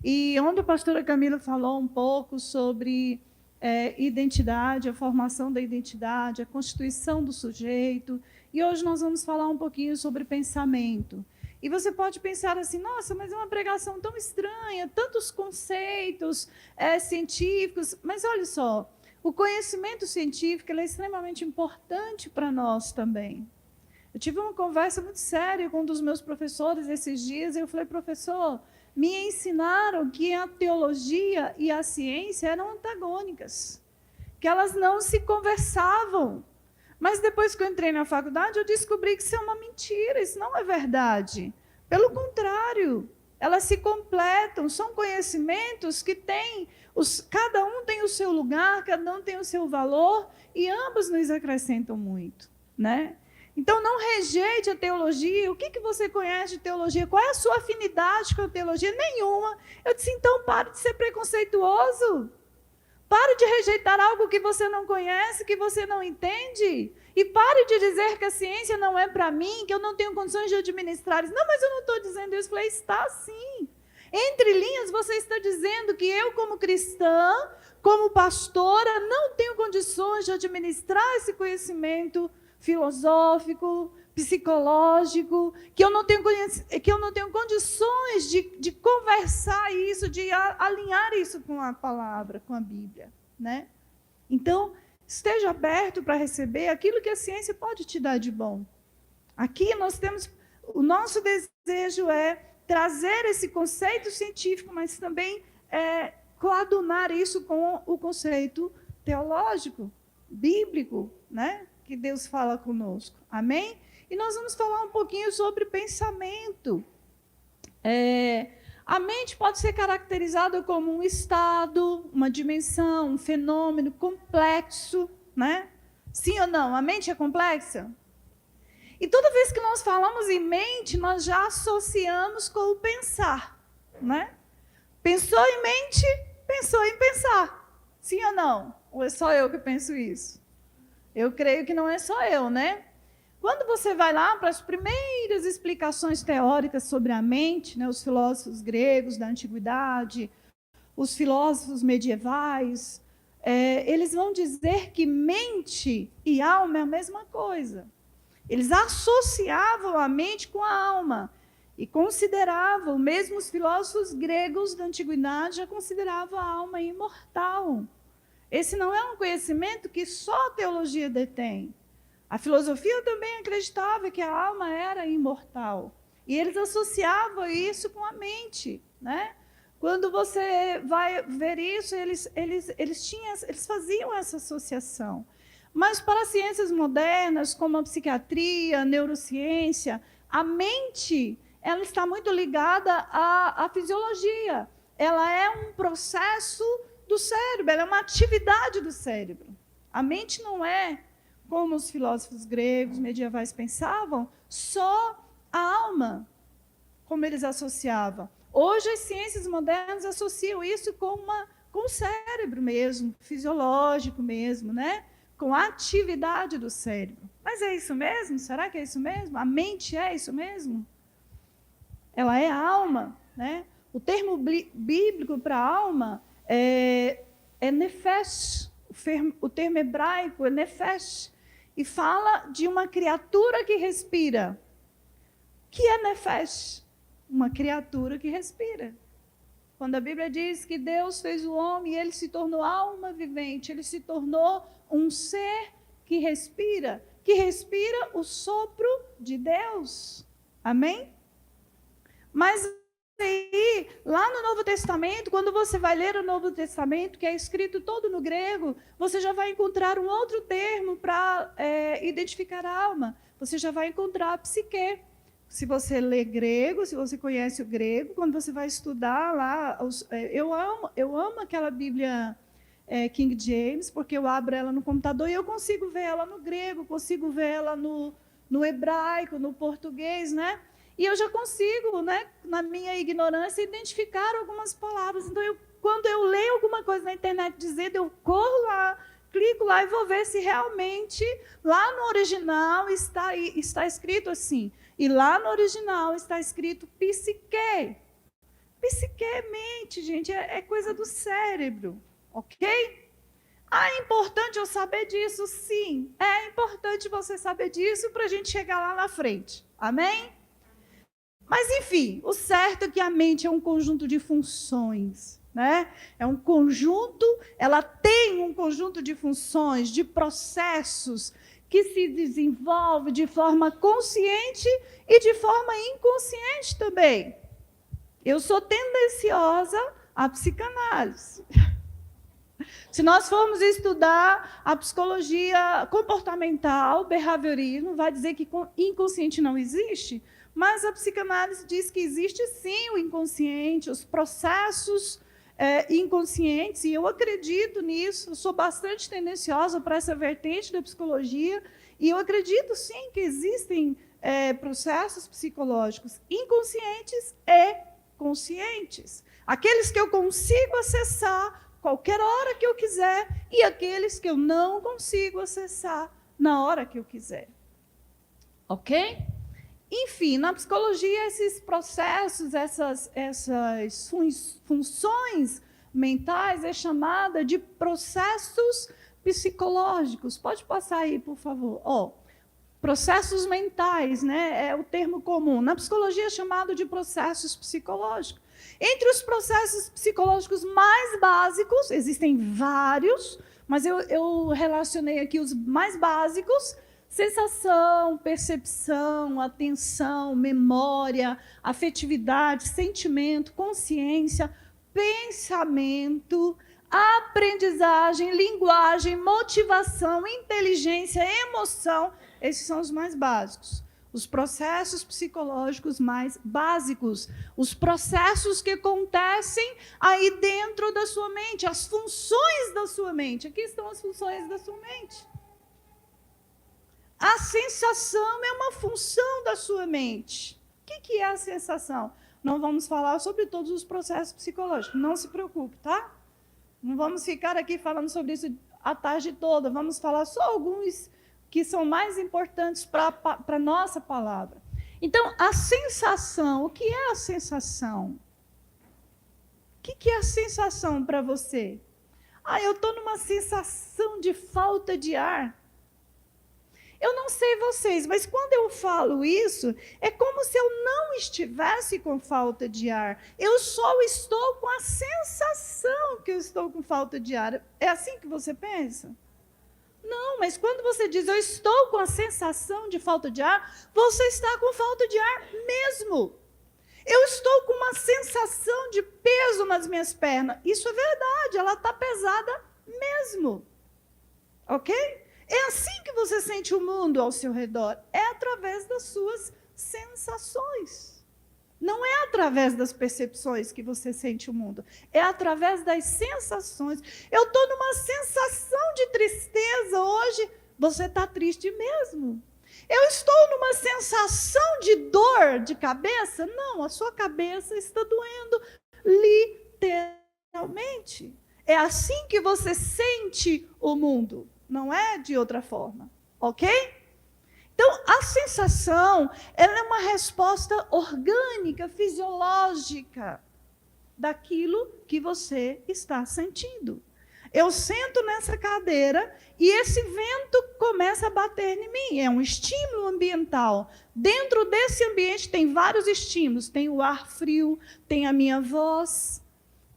E onde a pastora Camila falou um pouco sobre identidade, a formação da identidade, a constituição do sujeito. E hoje nós vamos falar um pouquinho sobre pensamento. E você pode pensar assim, nossa, mas é uma pregação tão estranha, tantos conceitos científicos. Mas olha só, o conhecimento científico é extremamente importante para nós também. Eu tive uma conversa muito séria com um dos meus professores esses dias, e eu falei, professor, me ensinaram que a teologia e a ciência eram antagônicas, que elas não se conversavam. Mas depois que eu entrei na faculdade, eu descobri que isso é uma mentira, isso não é verdade. Pelo contrário, elas se completam, são conhecimentos que têm, cada um tem o seu lugar, cada um tem o seu valor, e ambos nos acrescentam muito, né? Então, não rejeite a teologia. O que você conhece de teologia? Qual é a sua afinidade com a teologia? Nenhuma. Eu disse, então, pare de ser preconceituoso. Pare de rejeitar algo que você não conhece, que você não entende. E pare de dizer que a ciência não é para mim, que eu não tenho condições de administrar isso. Não, mas eu não estou dizendo isso. Eu falei, está sim. Entre linhas, você está dizendo que eu, como cristã, como pastora, não tenho condições de administrar esse conhecimento filosófico, psicológico, que eu não tenho condições de conversar isso, de alinhar isso com a palavra, com a Bíblia, né? Então, esteja aberto para receber aquilo que a ciência pode te dar de bom. Aqui nós temos, o nosso desejo é trazer esse conceito científico, mas também coadunar isso com o conceito teológico, bíblico, né? Que Deus fala conosco. Amém? E nós vamos falar um pouquinho sobre pensamento. A mente pode ser caracterizada como um estado, uma dimensão, um fenômeno complexo, né? Sim ou não? A mente é complexa? E toda vez que nós falamos em mente, nós já associamos com o pensar, né? Pensou em mente, pensou em pensar. Sim ou não? Ou é só eu que penso isso? Eu creio que não é só eu, né? Quando você vai lá para as primeiras explicações teóricas sobre a mente, né, os filósofos gregos da antiguidade, os filósofos medievais, eles vão dizer que mente e alma é a mesma coisa. Eles associavam a mente com a alma e consideravam, mesmo os filósofos gregos da antiguidade já consideravam a alma imortal. Esse não é um conhecimento que só a teologia detém. A filosofia também acreditava que a alma era imortal. E eles associavam isso com a mente, né? Quando você vai ver isso, eles faziam essa associação. Mas para as ciências modernas, como a psiquiatria, a neurociência, a mente ela está muito ligada à fisiologia. Ela é um processo do cérebro, ela é uma atividade do cérebro. A mente não é, como os filósofos gregos medievais pensavam, só a alma, como eles associavam. Hoje as ciências modernas associam isso com o cérebro mesmo, fisiológico mesmo, né? Com a atividade do cérebro. Mas é isso mesmo? Será que é isso mesmo? A mente é isso mesmo? Ela é a alma, né? O termo bíblico para alma é nefesh, o termo hebraico é nefesh, e fala de uma criatura que respira. O que é nefesh? Uma criatura que respira. Quando a Bíblia diz que Deus fez o homem e ele se tornou alma vivente, ele se tornou um ser que respira o sopro de Deus. Amém? Mas aí, lá no Novo Testamento, quando você vai ler o Novo Testamento, que é escrito todo no grego, você já vai encontrar um outro termo para identificar a alma. Você já vai encontrar a psique. Se você lê grego, se você conhece o grego, quando você vai estudar lá, eu amo aquela Bíblia King James, porque eu abro ela no computador e eu consigo ver ela no grego, consigo ver ela no hebraico, no português, né? E eu já consigo, né, na minha ignorância, identificar algumas palavras. Então, quando eu leio alguma coisa na internet dizendo, eu corro lá, clico lá e vou ver se realmente lá no original está escrito assim. E lá no original está escrito psique. Psique é mente, gente, é coisa do cérebro, ok? É importante eu saber disso? Sim, é importante você saber disso para a gente chegar lá na frente, amém? Mas, enfim, o certo é que a mente é um conjunto de funções, né? É um conjunto, ela tem um conjunto de funções, de processos que se desenvolve de forma consciente e de forma inconsciente também. Eu sou tendenciosa à psicanálise. Se nós formos estudar a psicologia comportamental, behaviorismo, vai dizer que inconsciente não existe, mas a psicanálise diz que existe sim o inconsciente, os processos inconscientes, e eu acredito nisso, eu sou bastante tendenciosa para essa vertente da psicologia, e eu acredito sim que existem processos psicológicos inconscientes e conscientes. Aqueles que eu consigo acessar qualquer hora que eu quiser e aqueles que eu não consigo acessar na hora que eu quiser. Ok? Enfim, na psicologia, esses processos, essas funções mentais é chamada de processos psicológicos. Pode passar aí, por favor. Processos mentais, né? É o termo comum. Na psicologia é chamado de processos psicológicos. Entre os processos psicológicos mais básicos, existem vários, mas eu relacionei aqui os mais básicos: sensação, percepção, atenção, memória, afetividade, sentimento, consciência, pensamento, aprendizagem, linguagem, motivação, inteligência, emoção. Esses são os mais básicos. Os processos psicológicos mais básicos. Os processos que acontecem aí dentro da sua mente, as funções da sua mente. Aqui estão as funções da sua mente. A sensação é uma função da sua mente. O que é a sensação? Não vamos falar sobre todos os processos psicológicos, não se preocupe, tá? Não vamos ficar aqui falando sobre isso a tarde toda, vamos falar só alguns que são mais importantes para a nossa palavra. Então, a sensação, o que é a sensação? O que é a sensação para você? Eu estou numa sensação de falta de ar. Eu não sei vocês, mas quando eu falo isso, é como se eu não estivesse com falta de ar. Eu só estou com a sensação que eu estou com falta de ar. É assim que você pensa? Não, mas quando você diz eu estou com a sensação de falta de ar, você está com falta de ar mesmo. Eu estou com uma sensação de peso nas minhas pernas. Isso é verdade, ela está pesada mesmo. Ok? É assim que você sente o mundo ao seu redor. É através das suas sensações. Não é através das percepções que você sente o mundo. É através das sensações. Eu estou numa sensação de tristeza hoje. Você está triste mesmo. Eu estou numa sensação de dor de cabeça. Não, a sua cabeça está doendo literalmente. É assim que você sente o mundo. Não é de outra forma. Ok? Então, a sensação, ela é uma resposta orgânica, fisiológica daquilo que você está sentindo. Eu sento nessa cadeira e esse vento começa a bater em mim. É um estímulo ambiental. Dentro desse ambiente tem vários estímulos. Tem o ar frio, tem a minha voz,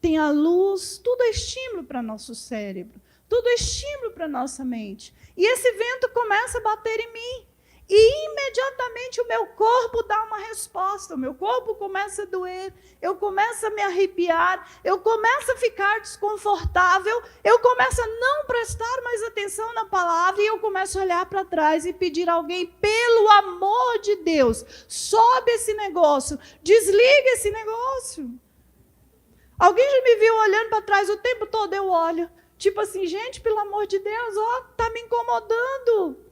tem a luz. Tudo é estímulo para nosso cérebro. Tudo é estímulo para nossa mente. E esse vento começa a bater em mim. E imediatamente o meu corpo dá uma resposta, o meu corpo começa a doer, eu começo a me arrepiar, eu começo a ficar desconfortável, eu começo a não prestar mais atenção na palavra e eu começo a olhar para trás e pedir a alguém, pelo amor de Deus, sobe esse negócio, desliga esse negócio. Alguém já me viu olhando para trás o tempo todo? Eu olho, tipo assim, gente, pelo amor de Deus, está me incomodando.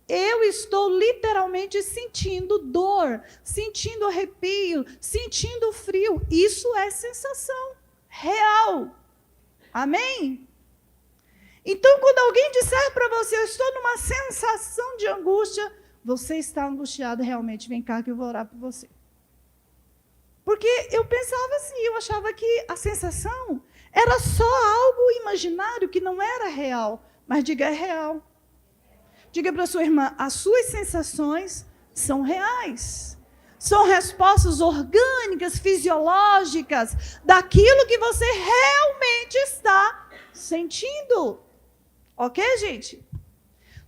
Eu estou literalmente sentindo dor, sentindo arrepio, sentindo frio. Isso é sensação real. Amém? Então, quando alguém disser para você, eu estou numa sensação de angústia, você está angustiado realmente. Vem cá que eu vou orar por você. Porque eu pensava assim, eu achava que a sensação era só algo imaginário, que não era real. Mas diga, é real. Diga para a sua irmã, as suas sensações são reais. São respostas orgânicas, fisiológicas, daquilo que você realmente está sentindo. Ok, gente?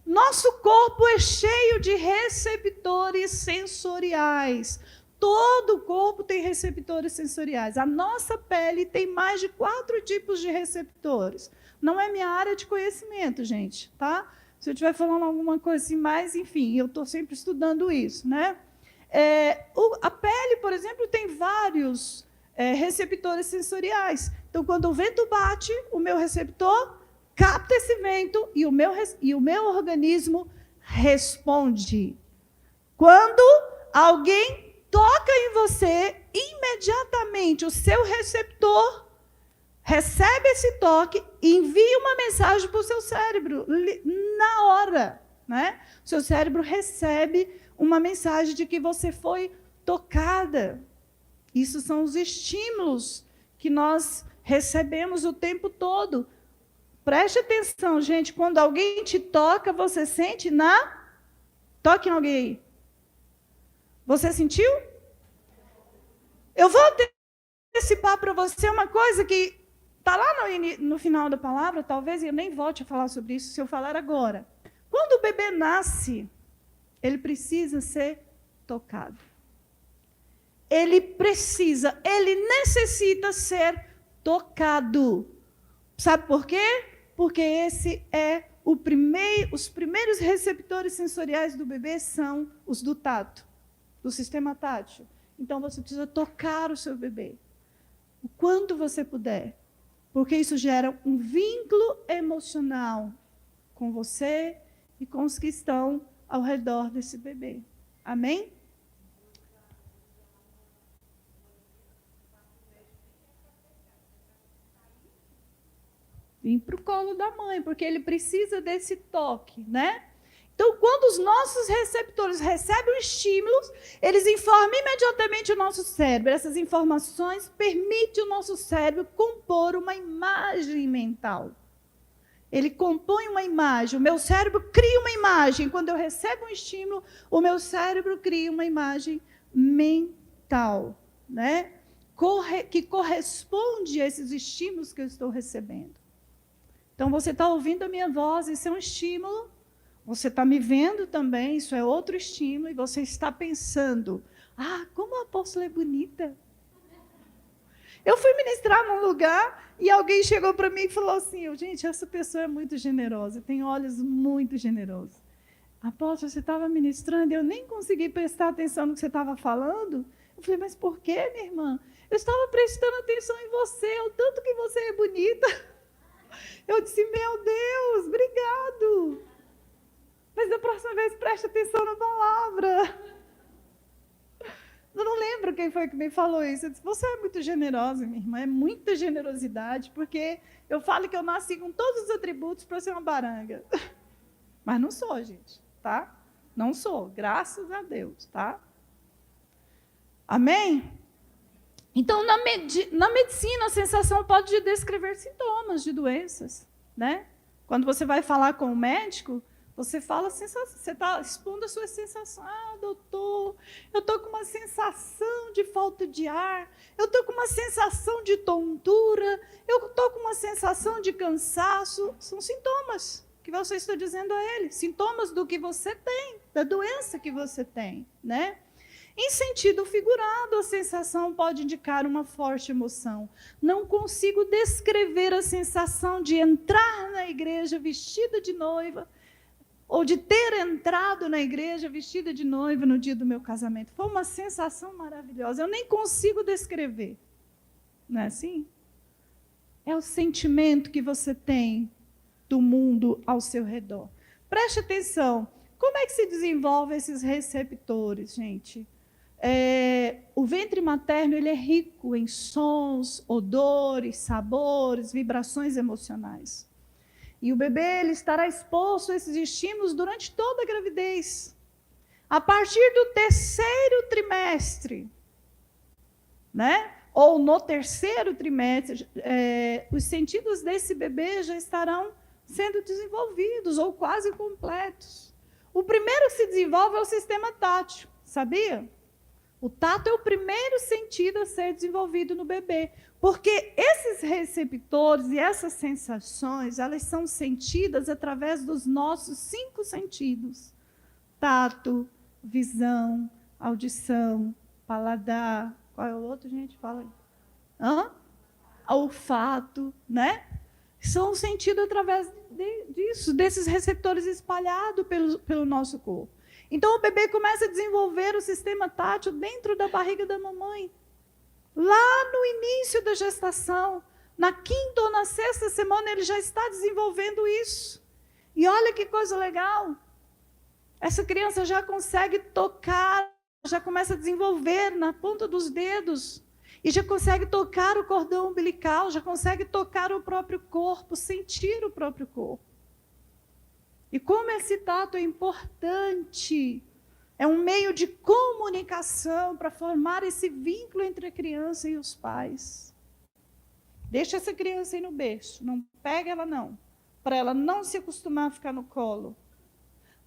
Nosso corpo é cheio de receptores sensoriais. Todo o corpo tem receptores sensoriais. A nossa pele tem mais de 4 tipos de receptores. Não é minha área de conhecimento, gente, tá? Se eu estiver falando alguma coisa assim mais, enfim, eu estou sempre estudando isso, né? A pele, por exemplo, tem vários receptores sensoriais. Então, quando o vento bate, o meu receptor capta esse vento e o meu organismo responde. Quando alguém toca em você, imediatamente o seu receptor recebe esse toque e envia uma mensagem para o seu cérebro, na hora. Né? O seu cérebro recebe uma mensagem de que você foi tocada. Isso são os estímulos que nós recebemos o tempo todo. Preste atenção, gente, quando alguém te toca, você sente na... Toque em alguém aí. Você sentiu? Eu vou antecipar para você uma coisa que está lá no final da palavra, talvez eu nem volte a falar sobre isso se eu falar agora. Quando o bebê nasce, ele precisa ser tocado. Ele necessita ser tocado. Sabe por quê? Porque esse é os primeiros receptores sensoriais do bebê são os do tato, do sistema tátil. Então, você precisa tocar o seu bebê, o quanto você puder, porque isso gera um vínculo emocional com você e com os que estão ao redor desse bebê. Amém? Vim para o colo da mãe, porque ele precisa desse toque, né? Então, quando os nossos receptores recebem estímulos, eles informam imediatamente o nosso cérebro. Essas informações permitem o nosso cérebro compor uma imagem mental. Ele compõe uma imagem. O meu cérebro cria uma imagem. Quando eu recebo um estímulo, o meu cérebro cria uma imagem mental, né? Que corresponde a esses estímulos que eu estou recebendo. Então, você está ouvindo a minha voz, isso é um estímulo. Você está me vendo também, isso é outro estímulo, e você está pensando, como a apóstola é bonita. Eu fui ministrar num lugar e alguém chegou para mim e falou assim, gente, essa pessoa é muito generosa, tem olhos muito generosos. Apóstola, você estava ministrando e eu nem consegui prestar atenção no que você estava falando. Eu falei, mas por quê, minha irmã? Eu estava prestando atenção em você, o tanto que você é bonita. Eu disse, meu Deus, obrigado. Mas da próxima vez, preste atenção na palavra. Eu não lembro quem foi que me falou isso. Eu disse, você é muito generosa, minha irmã. É muita generosidade, porque eu falo que eu nasci com todos os atributos para ser uma baranga. Mas não sou, gente, tá? Não sou, graças a Deus, tá? Amém? Então, na medicina, a sensação pode descrever sintomas de doenças, né? Quando você vai falar com o médico, você fala, você está expondo a sua sensação. Doutor, eu estou com uma sensação de falta de ar, eu estou com uma sensação de tontura, eu estou com uma sensação de cansaço. São sintomas que você está dizendo a ele, sintomas do que você tem, da doença que você tem, né? Em sentido figurado, a sensação pode indicar uma forte emoção. Não consigo descrever a sensação de entrar na igreja vestida de noiva, ou de ter entrado na igreja vestida de noiva no dia do meu casamento. Foi uma sensação maravilhosa. Eu nem consigo descrever. Não é assim? É o sentimento que você tem do mundo ao seu redor. Preste atenção. Como é que se desenvolvem esses receptores, gente? O ventre materno ele é rico em sons, odores, sabores, vibrações emocionais. E o bebê ele estará exposto a esses estímulos durante toda a gravidez. A partir do 3º trimestre, né? Ou no terceiro trimestre, os sentidos desse bebê já estarão sendo desenvolvidos ou quase completos. O primeiro que se desenvolve é o sistema tátil, sabia? O tato é o primeiro sentido a ser desenvolvido no bebê, porque esses receptores e essas sensações, elas são sentidas através dos nossos 5 sentidos: tato, visão, audição, paladar. Qual é o outro, gente? Fala aí. Olfato, né? São sentidos através disso, desses receptores espalhados pelo nosso corpo. Então, o bebê começa a desenvolver o sistema tátil dentro da barriga da mamãe. Lá no início da gestação, na 5ª ou na 6ª semana, ele já está desenvolvendo isso. E olha que coisa legal. Essa criança já consegue tocar, já começa a desenvolver na ponta dos dedos. E já consegue tocar o cordão umbilical, já consegue tocar o próprio corpo, sentir o próprio corpo. E como esse tato é importante, é um meio de comunicação para formar esse vínculo entre a criança e os pais. Deixa essa criança aí no berço, não pega ela não, para ela não se acostumar a ficar no colo.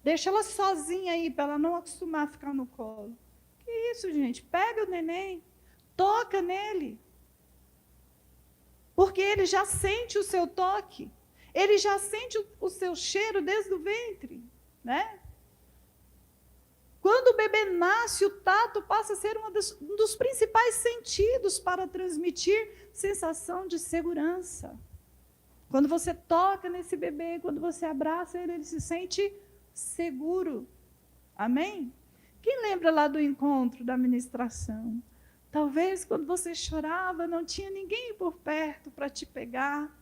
Deixa ela sozinha aí, para ela não acostumar a ficar no colo. Que isso, gente? Pega o neném, toca nele. Porque ele já sente o seu toque. Ele já sente o seu cheiro desde o ventre, né? Quando o bebê nasce, o tato passa a ser um dos principais sentidos para transmitir sensação de segurança. Quando você toca nesse bebê, quando você abraça ele, ele se sente seguro. Amém? Quem lembra lá do encontro da ministração? Talvez quando você chorava, não tinha ninguém por perto para te pegar.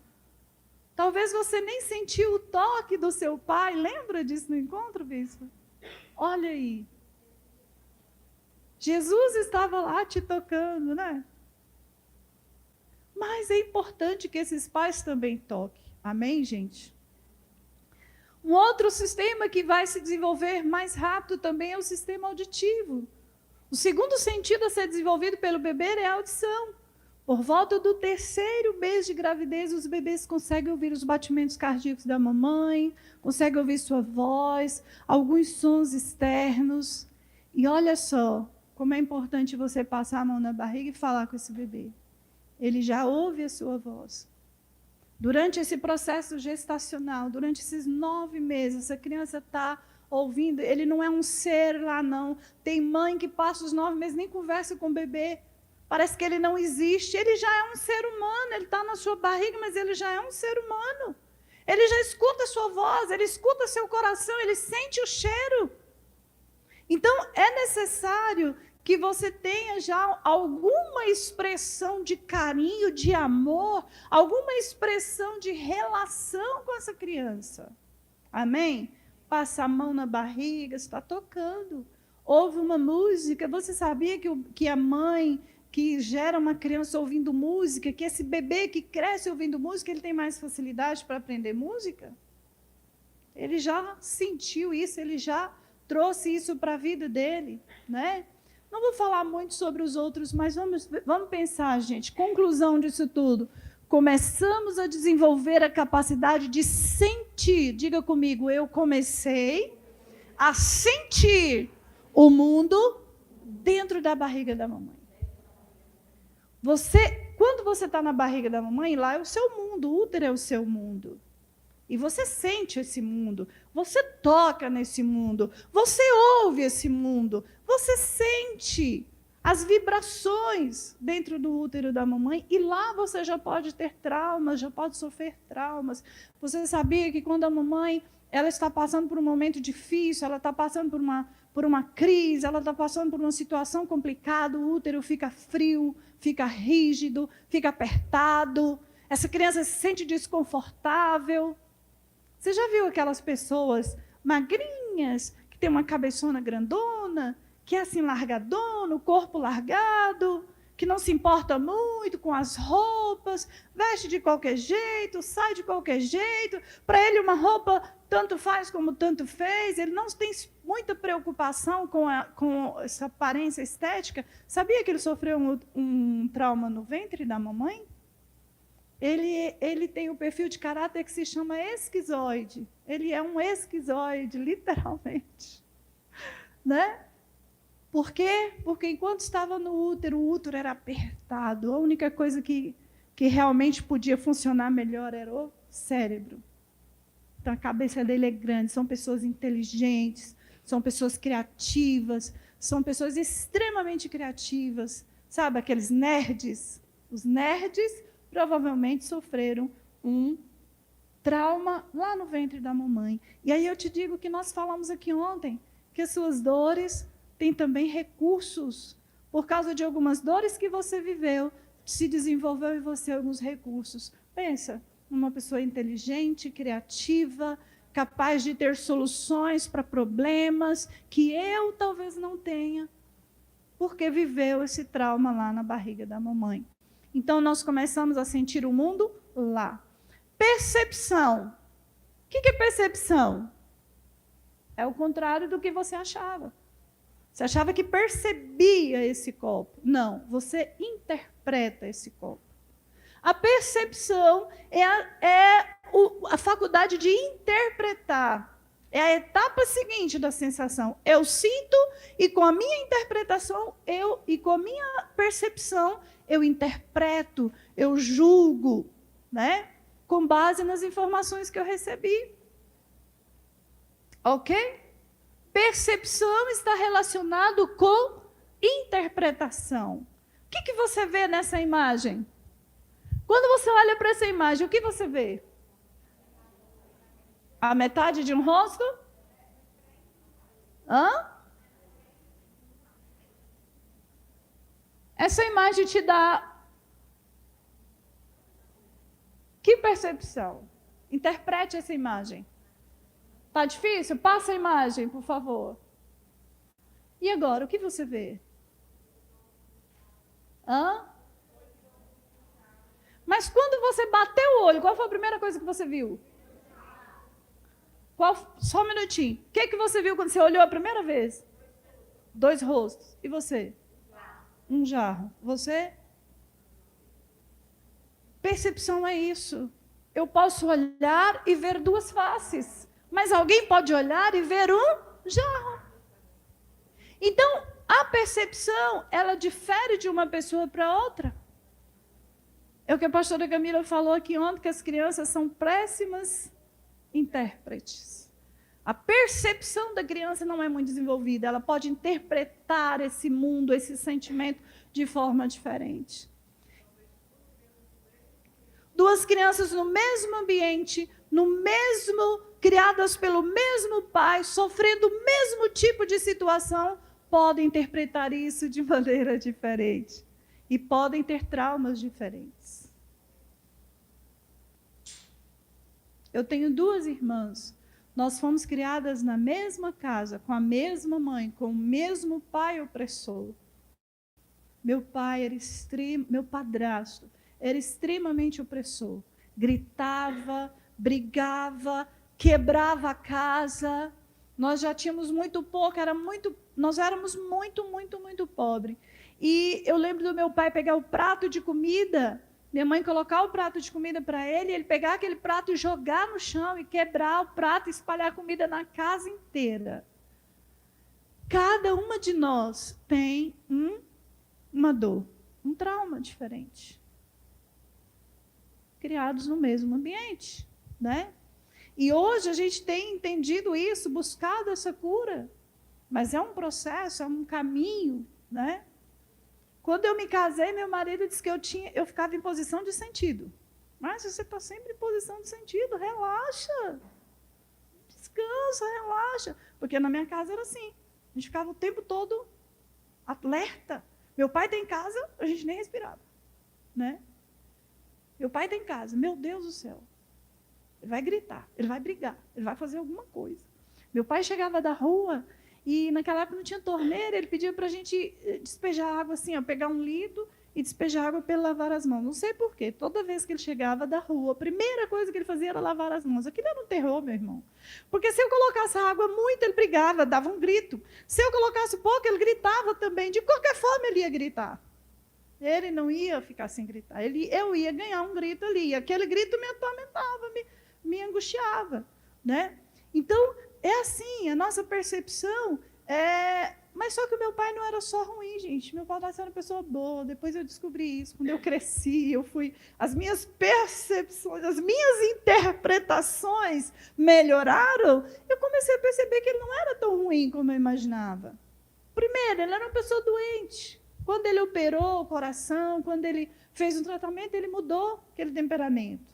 Talvez você nem sentiu o toque do seu pai. Lembra disso no encontro, bispo? Olha aí. Jesus estava lá te tocando, né? Mas é importante que esses pais também toquem. Amém, gente? Um outro sistema que vai se desenvolver mais rápido também é o sistema auditivo. O segundo sentido a ser desenvolvido pelo bebê é a audição. Por volta do 3º mês de gravidez, os bebês conseguem ouvir os batimentos cardíacos da mamãe, conseguem ouvir sua voz, alguns sons externos. E olha só como é importante você passar a mão na barriga e falar com esse bebê. Ele já ouve a sua voz. Durante esse processo gestacional, durante esses 9 meses, essa criança está ouvindo. Ele não é um ser lá, não. Tem mãe que passa os 9 meses, nem conversa com o bebê. Parece que ele não existe. Ele já é um ser humano. Ele está na sua barriga, mas ele já é um ser humano. Ele já escuta a sua voz, ele escuta seu coração, ele sente o cheiro. Então, é necessário que você tenha já alguma expressão de carinho, de amor, alguma expressão de relação com essa criança. Amém? Passa a mão na barriga, está tocando. Ouve uma música. Você sabia que a mãe que gera uma criança ouvindo música, que esse bebê que cresce ouvindo música, ele tem mais facilidade para aprender música? Ele já sentiu isso, ele já trouxe isso para a vida dele, né? Não vou falar muito sobre os outros, mas vamos pensar, gente. Conclusão disso tudo. Começamos a desenvolver a capacidade de sentir. Diga comigo, eu comecei a sentir o mundo dentro da barriga da mamãe. Quando você está na barriga da mamãe, lá é o seu mundo, o útero é o seu mundo. E você sente esse mundo, você toca nesse mundo, você ouve esse mundo, você sente as vibrações dentro do útero da mamãe, e lá você já pode ter traumas, já pode sofrer traumas. Você sabia que quando a mamãe ela está passando por um momento difícil, ela está passando por uma crise, ela está passando por uma situação complicada, o útero fica frio, fica rígido, fica apertado, essa criança se sente desconfortável. Você já viu aquelas pessoas magrinhas, que tem uma cabeçona grandona, que é assim largadona, o corpo largado, que não se importa muito com as roupas, veste de qualquer jeito, sai de qualquer jeito. Para ele, uma roupa tanto faz como tanto fez. Ele não tem muita preocupação com essa aparência estética. Sabia que ele sofreu um trauma no ventre da mamãe? Ele tem um perfil de caráter que se chama esquizoide. Ele é um esquizoide, literalmente. Né? Por quê? Porque enquanto estava no útero, o útero era apertado. A única coisa que realmente podia funcionar melhor era o cérebro. Então, a cabeça dele é grande. São pessoas inteligentes, são pessoas criativas, são pessoas extremamente criativas. Sabe, aqueles nerds? Os nerds provavelmente sofreram um trauma lá no ventre da mamãe. E aí eu te digo que nós falamos aqui ontem, que as suas dores têm também recursos. Por causa de algumas dores que você viveu, se desenvolveu em você alguns recursos. Pensa, uma pessoa inteligente, criativa, capaz de ter soluções para problemas que eu talvez não tenha, porque viveu esse trauma lá na barriga da mamãe. Então, nós começamos a sentir o mundo lá. Percepção. O que é percepção? É o contrário do que você achava. Você achava que percebia esse copo. Não, você interpreta esse copo. A percepção é a faculdade de interpretar. É a etapa seguinte da sensação. Eu sinto e com a minha interpretação, e com a minha percepção, eu interpreto, eu julgo, né? Com base nas informações que eu recebi. Ok? Percepção está relacionado com interpretação. O que você vê nessa imagem? Quando você olha para essa imagem, o que você vê? A metade de um rosto? Hã? Essa imagem te dá que percepção? Interprete essa imagem. Tá difícil? Passa a imagem, por favor. E agora, o que você vê? Hã? Mas quando você bateu o olho, qual foi a primeira coisa que você viu? Só um minutinho. O que você viu quando você olhou a primeira vez? 2 rostos. E você? Um jarro. Você? Percepção é isso. Eu posso olhar e ver 2 faces. Mas alguém pode olhar e ver um jarro. Então, a percepção, ela difere de uma pessoa para outra. É o que a pastora Camila falou aqui ontem, que as crianças são péssimas intérpretes. A percepção da criança não é muito desenvolvida. Ela pode interpretar esse mundo, esse sentimento de forma diferente. 2 crianças no mesmo ambiente, criadas pelo mesmo pai, sofrendo o mesmo tipo de situação, podem interpretar isso de maneira diferente. E podem ter traumas diferentes. Eu tenho 2 irmãs. Nós fomos criadas na mesma casa, com a mesma mãe, com o mesmo pai opressor. Meu padrasto era extremamente opressor. Gritava, brigava, quebrava a casa. Nós já tínhamos muito pouco, nós éramos muito pobres. E eu lembro do meu pai pegar o prato de comida, minha mãe colocar o prato de comida para ele pegar aquele prato e jogar no chão e quebrar o prato e espalhar a comida na casa inteira. Cada uma de nós tem uma dor, um trauma diferente. Criados no mesmo ambiente, né? E hoje a gente tem entendido isso, buscado essa cura. Mas é um processo, é um caminho, né? Quando eu me casei, meu marido disse que eu ficava em posição de sentido. Mas você está sempre em posição de sentido, relaxa. Descansa, relaxa. Porque na minha casa era assim. A gente ficava o tempo todo alerta. Meu pai está em casa, a gente nem respirava. Né? Meu pai está em casa, meu Deus do céu. Ele vai gritar, ele vai brigar, ele vai fazer alguma coisa. Meu pai chegava da rua e naquela época não tinha torneira, ele pedia para a gente despejar água assim, pegar um litro e despejar água para ele lavar as mãos. Não sei por quê. Toda vez que ele chegava da rua, a primeira coisa que ele fazia era lavar as mãos. Aquilo era um terror, meu irmão. Porque se eu colocasse a água muito, ele brigava, dava um grito. Se eu colocasse pouco, ele gritava também. De qualquer forma, ele ia gritar. Ele não ia ficar sem gritar. Eu ia ganhar um grito ali. E aquele grito me atormentava, me angustiava. Né? Então, é assim, a nossa percepção é... Mas só que o meu pai não era só ruim, gente. Meu pai era uma pessoa boa. Depois eu descobri isso. Quando eu cresci, as minhas percepções, as minhas interpretações melhoraram. Eu comecei a perceber que ele não era tão ruim como eu imaginava. Primeiro, ele era uma pessoa doente. Quando ele operou o coração, quando ele fez um tratamento, ele mudou aquele temperamento.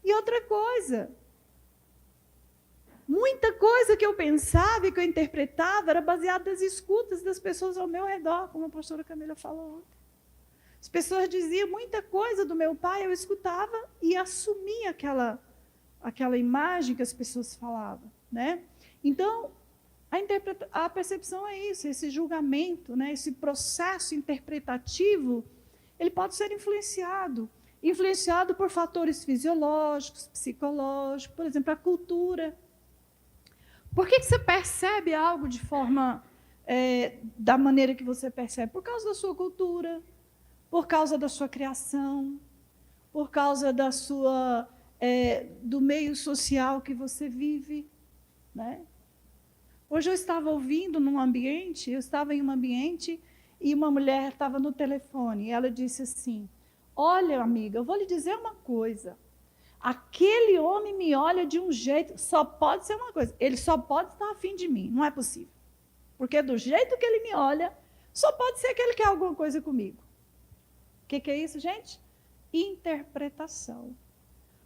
E outra coisa, muita coisa que eu pensava e que eu interpretava era baseada nas escutas das pessoas ao meu redor, como a pastora Camila falou ontem. As pessoas diziam muita coisa do meu pai, eu escutava e assumia aquela imagem que as pessoas falavam. Né? Então, a percepção é isso, esse julgamento, né? Esse processo interpretativo, ele pode ser influenciado por fatores fisiológicos, psicológicos, por exemplo, a cultura. Por que você percebe algo de forma, da maneira que você percebe? Por causa da sua cultura, por causa da sua criação, por causa do meio social que você vive. Né? Hoje eu estava eu estava em um ambiente e uma mulher estava no telefone e ela disse assim, olha, amiga, eu vou lhe dizer uma coisa. Aquele homem me olha de um jeito, só pode ser uma coisa, ele só pode estar afim de mim, não é possível. Porque do jeito que ele me olha, só pode ser que ele quer alguma coisa comigo. O que é isso, gente? Interpretação.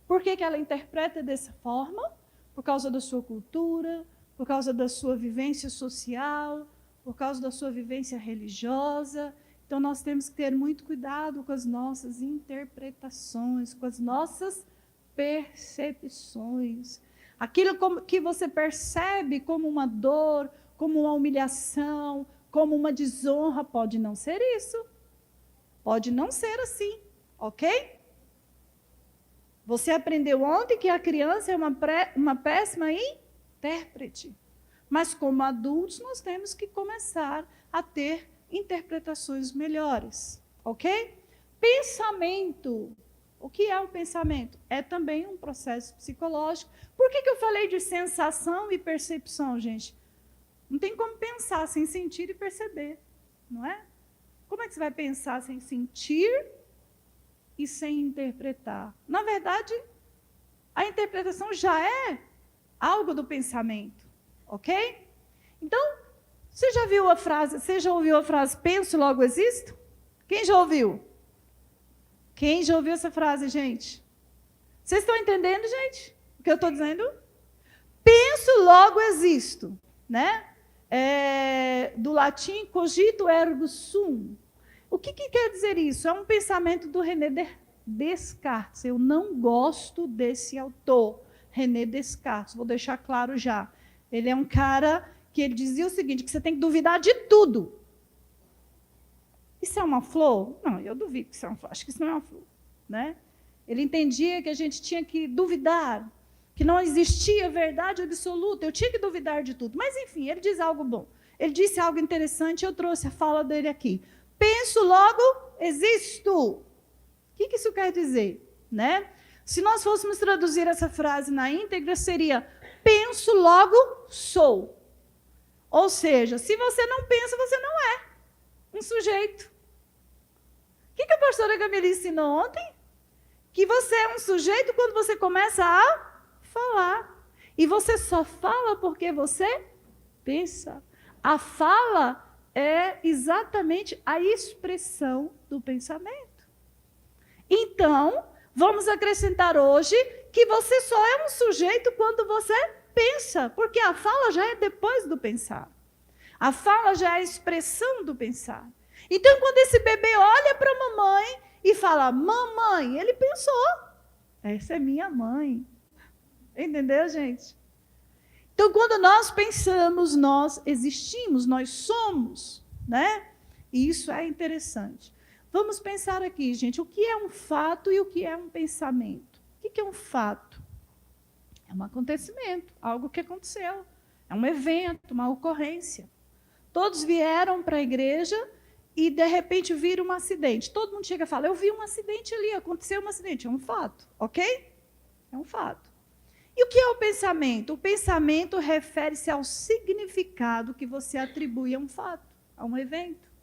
Por que ela interpreta dessa forma? Por causa da sua cultura, por causa da sua vivência social, por causa da sua vivência religiosa. Então, nós temos que ter muito cuidado com as nossas interpretações, com as nossas percepções. Aquilo que você percebe como uma dor, como uma humilhação, como uma desonra, pode não ser isso. Pode não ser assim, ok? Você aprendeu ontem que a criança é uma péssima intérprete. Mas, como adultos, nós temos que começar a ter interpretações melhores, ok? Pensamento. O que é o pensamento? É também um processo psicológico. Por que eu falei de sensação e percepção, gente? Não tem como pensar sem sentir e perceber, não é? Como é que você vai pensar sem sentir e sem interpretar? Na verdade, a interpretação já é algo do pensamento, ok? Então, você já ouviu a frase, penso, logo existo? Quem já ouviu? Quem já ouviu essa frase, gente? Vocês estão entendendo, gente? O que eu estou dizendo? Penso, logo existo, né? Do latim, cogito ergo sum. O que quer dizer isso? É um pensamento do René Descartes. Eu não gosto desse autor, René Descartes, vou deixar claro já. Ele é um cara que ele dizia o seguinte, que você tem que duvidar de tudo. Isso é uma flor? Não, eu duvido que isso é uma flor. Acho que isso não é uma flor. Né? Ele entendia que a gente tinha que duvidar, que não existia verdade absoluta, eu tinha que duvidar de tudo. Mas, enfim, ele diz algo bom. Ele disse algo interessante, eu trouxe a fala dele aqui. Penso, logo existo. O que isso quer dizer? Né? Se nós fôssemos traduzir essa frase na íntegra, seria penso, logo sou. Ou seja, se você não pensa, você não é um sujeito. O que a pastora Camila ensinou ontem? Que você é um sujeito quando você começa a falar. E você só fala porque você pensa. A fala é exatamente a expressão do pensamento. Então, vamos acrescentar hoje que você só é um sujeito quando você pensa, porque a fala já é depois do pensar. A fala já é a expressão do pensar. Então, quando esse bebê olha para a mamãe e fala, mamãe, ele pensou, essa é minha mãe. Entendeu, gente? Então, quando nós pensamos, nós existimos, nós somos, né? E isso é interessante. Vamos pensar aqui, gente, o que é um fato e o que é um pensamento? O que é um fato? É um acontecimento, algo que aconteceu. É um evento, uma ocorrência. Todos vieram para a igreja e, de repente, viram um acidente. Todo mundo chega e fala, eu vi um acidente ali, aconteceu um acidente. É um fato, ok? É um fato. E o que é o pensamento? O pensamento refere-se ao significado que você atribui a um fato, a um evento.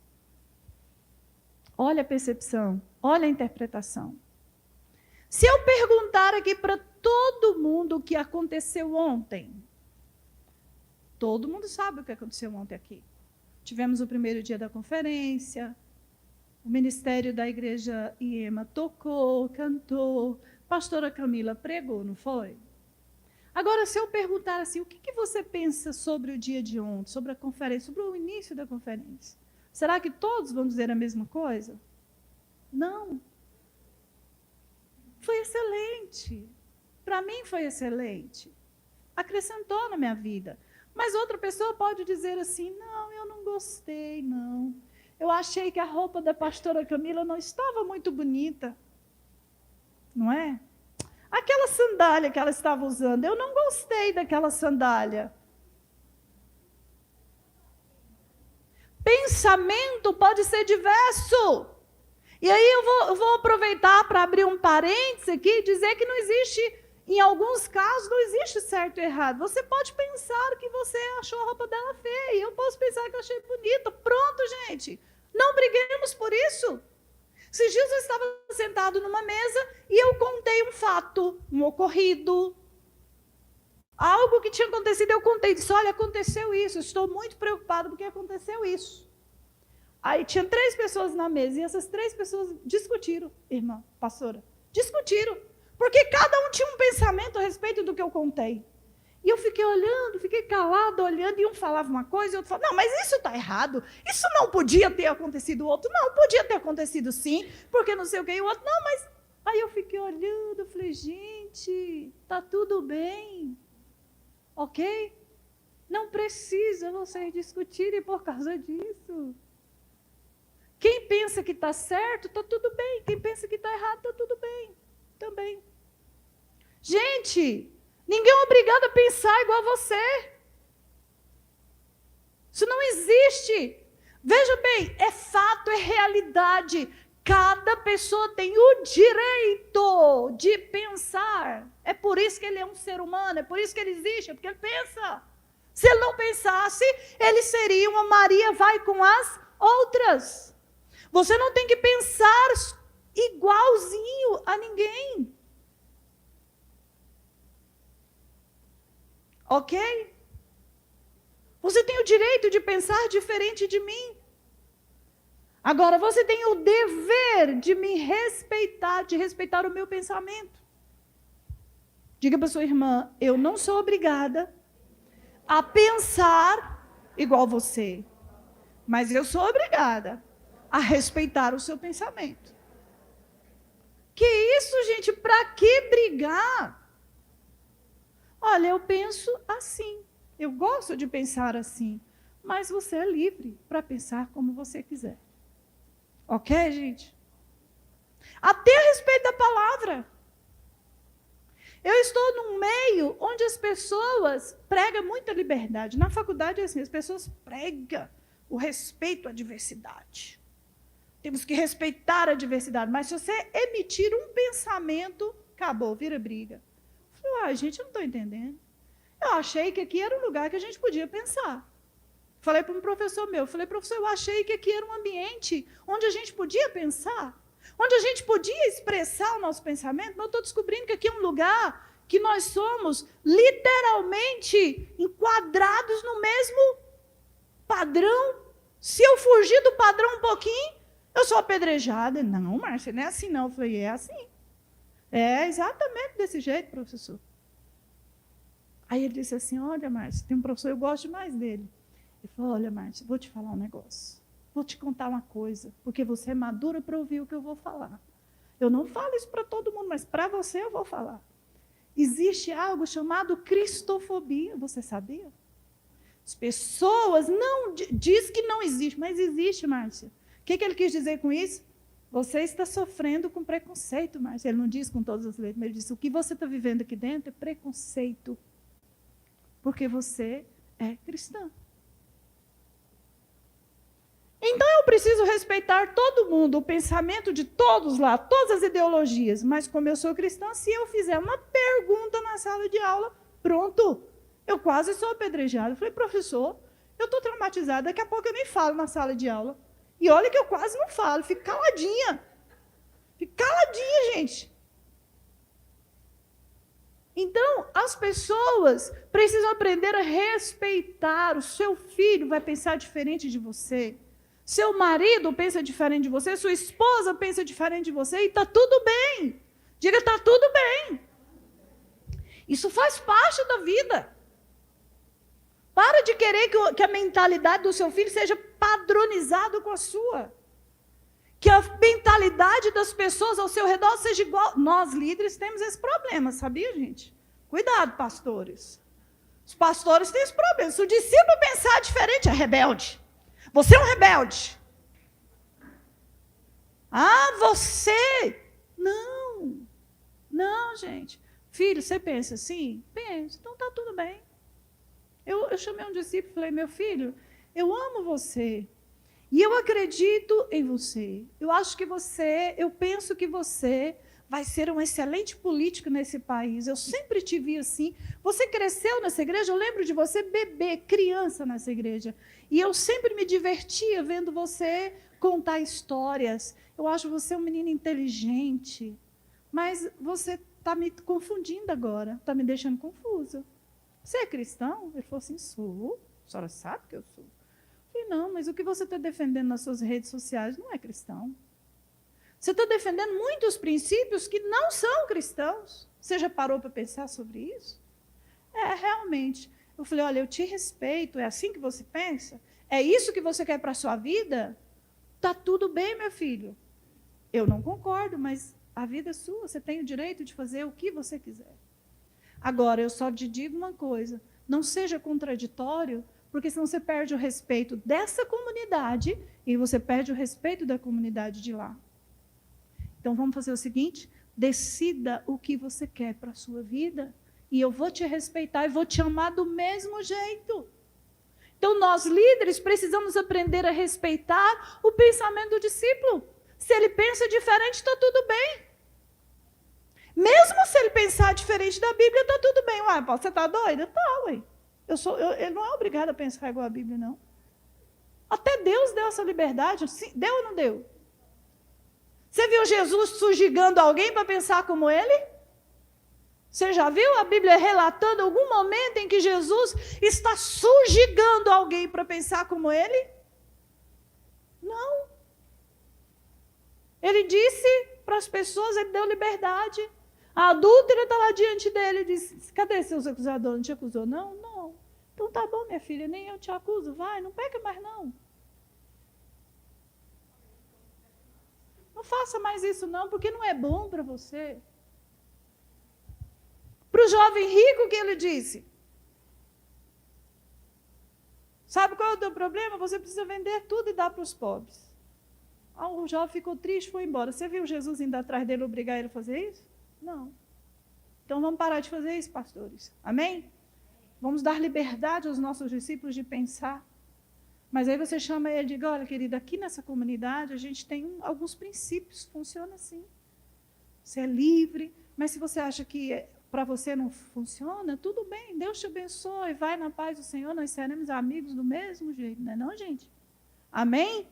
Olha a percepção, olha a interpretação. Se eu perguntar aqui para todo mundo o que aconteceu ontem, todo mundo sabe o que aconteceu ontem aqui. Tivemos o primeiro dia da conferência, o ministério da igreja IEMA tocou, cantou, pastora Camila pregou, não foi? Agora, se eu perguntar assim, o que você pensa sobre o dia de ontem, sobre a conferência, sobre o início da conferência? Será que todos vão dizer a mesma coisa? Não. Foi excelente. Para mim foi excelente. Acrescentou na minha vida. Mas outra pessoa pode dizer assim, não, eu não gostei, não. Eu achei que a roupa da pastora Camila não estava muito bonita. Não é? Aquela sandália que ela estava usando, eu não gostei daquela sandália. Pensamento pode ser diverso. E aí eu vou aproveitar para abrir um parênteses aqui e dizer que não existe, em alguns casos, não existe certo e errado. Você pode pensar que você achou a roupa dela feia, eu posso pensar que eu achei bonita. Pronto, gente. Não briguemos por isso. Esses dias eu estava sentado numa mesa e eu contei um fato, um ocorrido, algo que tinha acontecido, eu contei, disse, olha, aconteceu isso, estou muito preocupado porque aconteceu isso. Aí tinha 3 pessoas na mesa e essas 3 pessoas discutiram, irmã, pastora, discutiram, porque cada um tinha um pensamento a respeito do que eu contei. E eu fiquei olhando, fiquei calada, olhando, e um falava uma coisa e outro falava, não, mas isso está errado, isso não podia ter acontecido, o outro, não, podia ter acontecido sim, porque não sei o que, e o outro, não, mas... Aí eu fiquei olhando, falei, gente, está tudo bem, ok? Não precisa vocês discutirem por causa disso. Quem pensa que está certo, está tudo bem, quem pensa que está errado, está tudo bem, também. Gente... Ninguém é obrigado a pensar igual a você. Isso não existe. Veja bem, é fato, é realidade. Cada pessoa tem o direito de pensar. É por isso que ele é um ser humano, é por isso que ele existe, é porque ele pensa. Se ele não pensasse, ele seria uma Maria vai com as outras. Você não tem que pensar igualzinho a ninguém. Ok? Você tem o direito de pensar diferente de mim. Agora, você tem o dever de me respeitar, de respeitar o meu pensamento. Diga para sua irmã, eu não sou obrigada a pensar igual você, mas eu sou obrigada a respeitar o seu pensamento. Que isso, gente? Para que brigar? Olha, eu penso assim, eu gosto de pensar assim, mas você é livre para pensar como você quiser. Ok, gente? Até a respeito da palavra. Eu estou num meio onde as pessoas pregam muita liberdade. Na faculdade é assim, as pessoas pregam o respeito à diversidade. Temos que respeitar a diversidade, mas se você emitir um pensamento, acabou, vira briga. Falei, gente, eu não estou entendendo. Eu achei que aqui era um lugar que a gente podia pensar. Falei para um professor meu, professor, eu achei que aqui era um ambiente onde a gente podia pensar, onde a gente podia expressar o nosso pensamento, mas eu estou descobrindo que aqui é um lugar que nós somos literalmente enquadrados no mesmo padrão. Se eu fugir do padrão um pouquinho, eu sou apedrejada. Não, Márcia, não é assim não. Eu falei, é assim. É exatamente desse jeito, professor. Aí ele disse assim, olha, Márcia, tem um professor, eu gosto demais dele. Ele falou, olha, Márcia, vou te falar um negócio. Vou te contar uma coisa, porque você é madura para ouvir o que eu vou falar. Eu não falo isso para todo mundo, mas para você eu vou falar. Existe algo chamado cristofobia, você sabia? As pessoas não diz que não existe, mas existe, Márcia. O que ele quis dizer com isso? Você está sofrendo com preconceito, mas ele não diz com todas as letras, mas ele disse, o que você está vivendo aqui dentro é preconceito, porque você é cristã. Então eu preciso respeitar todo mundo, o pensamento de todos lá, todas as ideologias, mas como eu sou cristã, se eu fizer uma pergunta na sala de aula, pronto, eu quase sou apedrejada. Eu falei, professor, eu estou traumatizada, daqui a pouco eu nem falo na sala de aula. E olha que eu quase não falo, fico caladinha. Fico caladinha, gente. Então, as pessoas precisam aprender a respeitar. O seu filho vai pensar diferente de você. Seu marido pensa diferente de você. Sua esposa pensa diferente de você. E está tudo bem. Diga, está tudo bem. Isso faz parte da vida. Para de querer que a mentalidade do seu filho seja padronizada com a sua. Que a mentalidade das pessoas ao seu redor seja igual. Nós, líderes, temos esse problema, sabia, gente? Cuidado, pastores. Os pastores têm esse problema. Se o discípulo pensar diferente, é rebelde. Você é um rebelde. Ah, você... Não, gente. Filho, você pensa assim? Pensa. Então está tudo bem. Eu chamei um discípulo e falei, meu filho, eu amo você. E eu acredito em você. Eu penso que você vai ser um excelente político nesse país. Eu sempre te vi assim. Você cresceu nessa igreja, eu lembro de você bebê, criança nessa igreja. E eu sempre me divertia vendo você contar histórias. Eu acho você um menino inteligente. Mas você está me confundindo agora, está me deixando confusa. Você é cristão? Ele falou assim, sou. A senhora sabe que eu sou. Eu falei, não, mas o que você está defendendo nas suas redes sociais não é cristão. Você está defendendo muitos princípios que não são cristãos. Você já parou para pensar sobre isso? É, realmente. Eu falei, olha, eu te respeito, é assim que você pensa? É isso que você quer para a sua vida? Está tudo bem, meu filho. Eu não concordo, mas a vida é sua, você tem o direito de fazer o que você quiser. Agora, eu só te digo uma coisa, não seja contraditório, porque senão você perde o respeito dessa comunidade e você perde o respeito da comunidade de lá. Então, vamos fazer o seguinte, decida o que você quer para a sua vida e eu vou te respeitar e vou te amar do mesmo jeito. Então, nós líderes precisamos aprender a respeitar o pensamento do discípulo. Se ele pensa diferente, está tudo bem. Mesmo se ele pensar diferente da Bíblia, está tudo bem. Ué, Paulo, você está doida? Está, ué. Ele não é obrigado a pensar igual a Bíblia, não. Até Deus deu essa liberdade. Sim, deu ou não deu? Você viu Jesus sujigando alguém para pensar como ele? Você já viu a Bíblia relatando algum momento em que Jesus está sujigando alguém para pensar como ele? Não. Ele disse para as pessoas, ele deu liberdade. A adúltera está lá diante dele e disse, cadê seus acusadores? Não te acusou? Não, não. Então tá bom, minha filha, nem eu te acuso, vai, não peca mais não. Não faça mais isso não, porque não é bom para você. Para o jovem rico, o que ele disse? Sabe qual é o teu problema? Você precisa vender tudo e dar para os pobres. O jovem ficou triste e foi embora. Você viu Jesus indo atrás dele, obrigar ele a fazer isso? Não. Então vamos parar de fazer isso, pastores. Amém? Vamos dar liberdade aos nossos discípulos de pensar. Mas aí você chama ele e diz, olha, querida, aqui nessa comunidade a gente tem alguns princípios, funciona assim. Você é livre, mas se você acha que para você não funciona, tudo bem, Deus te abençoe, vai na paz do Senhor, nós seremos amigos do mesmo jeito, não é não, gente? Amém?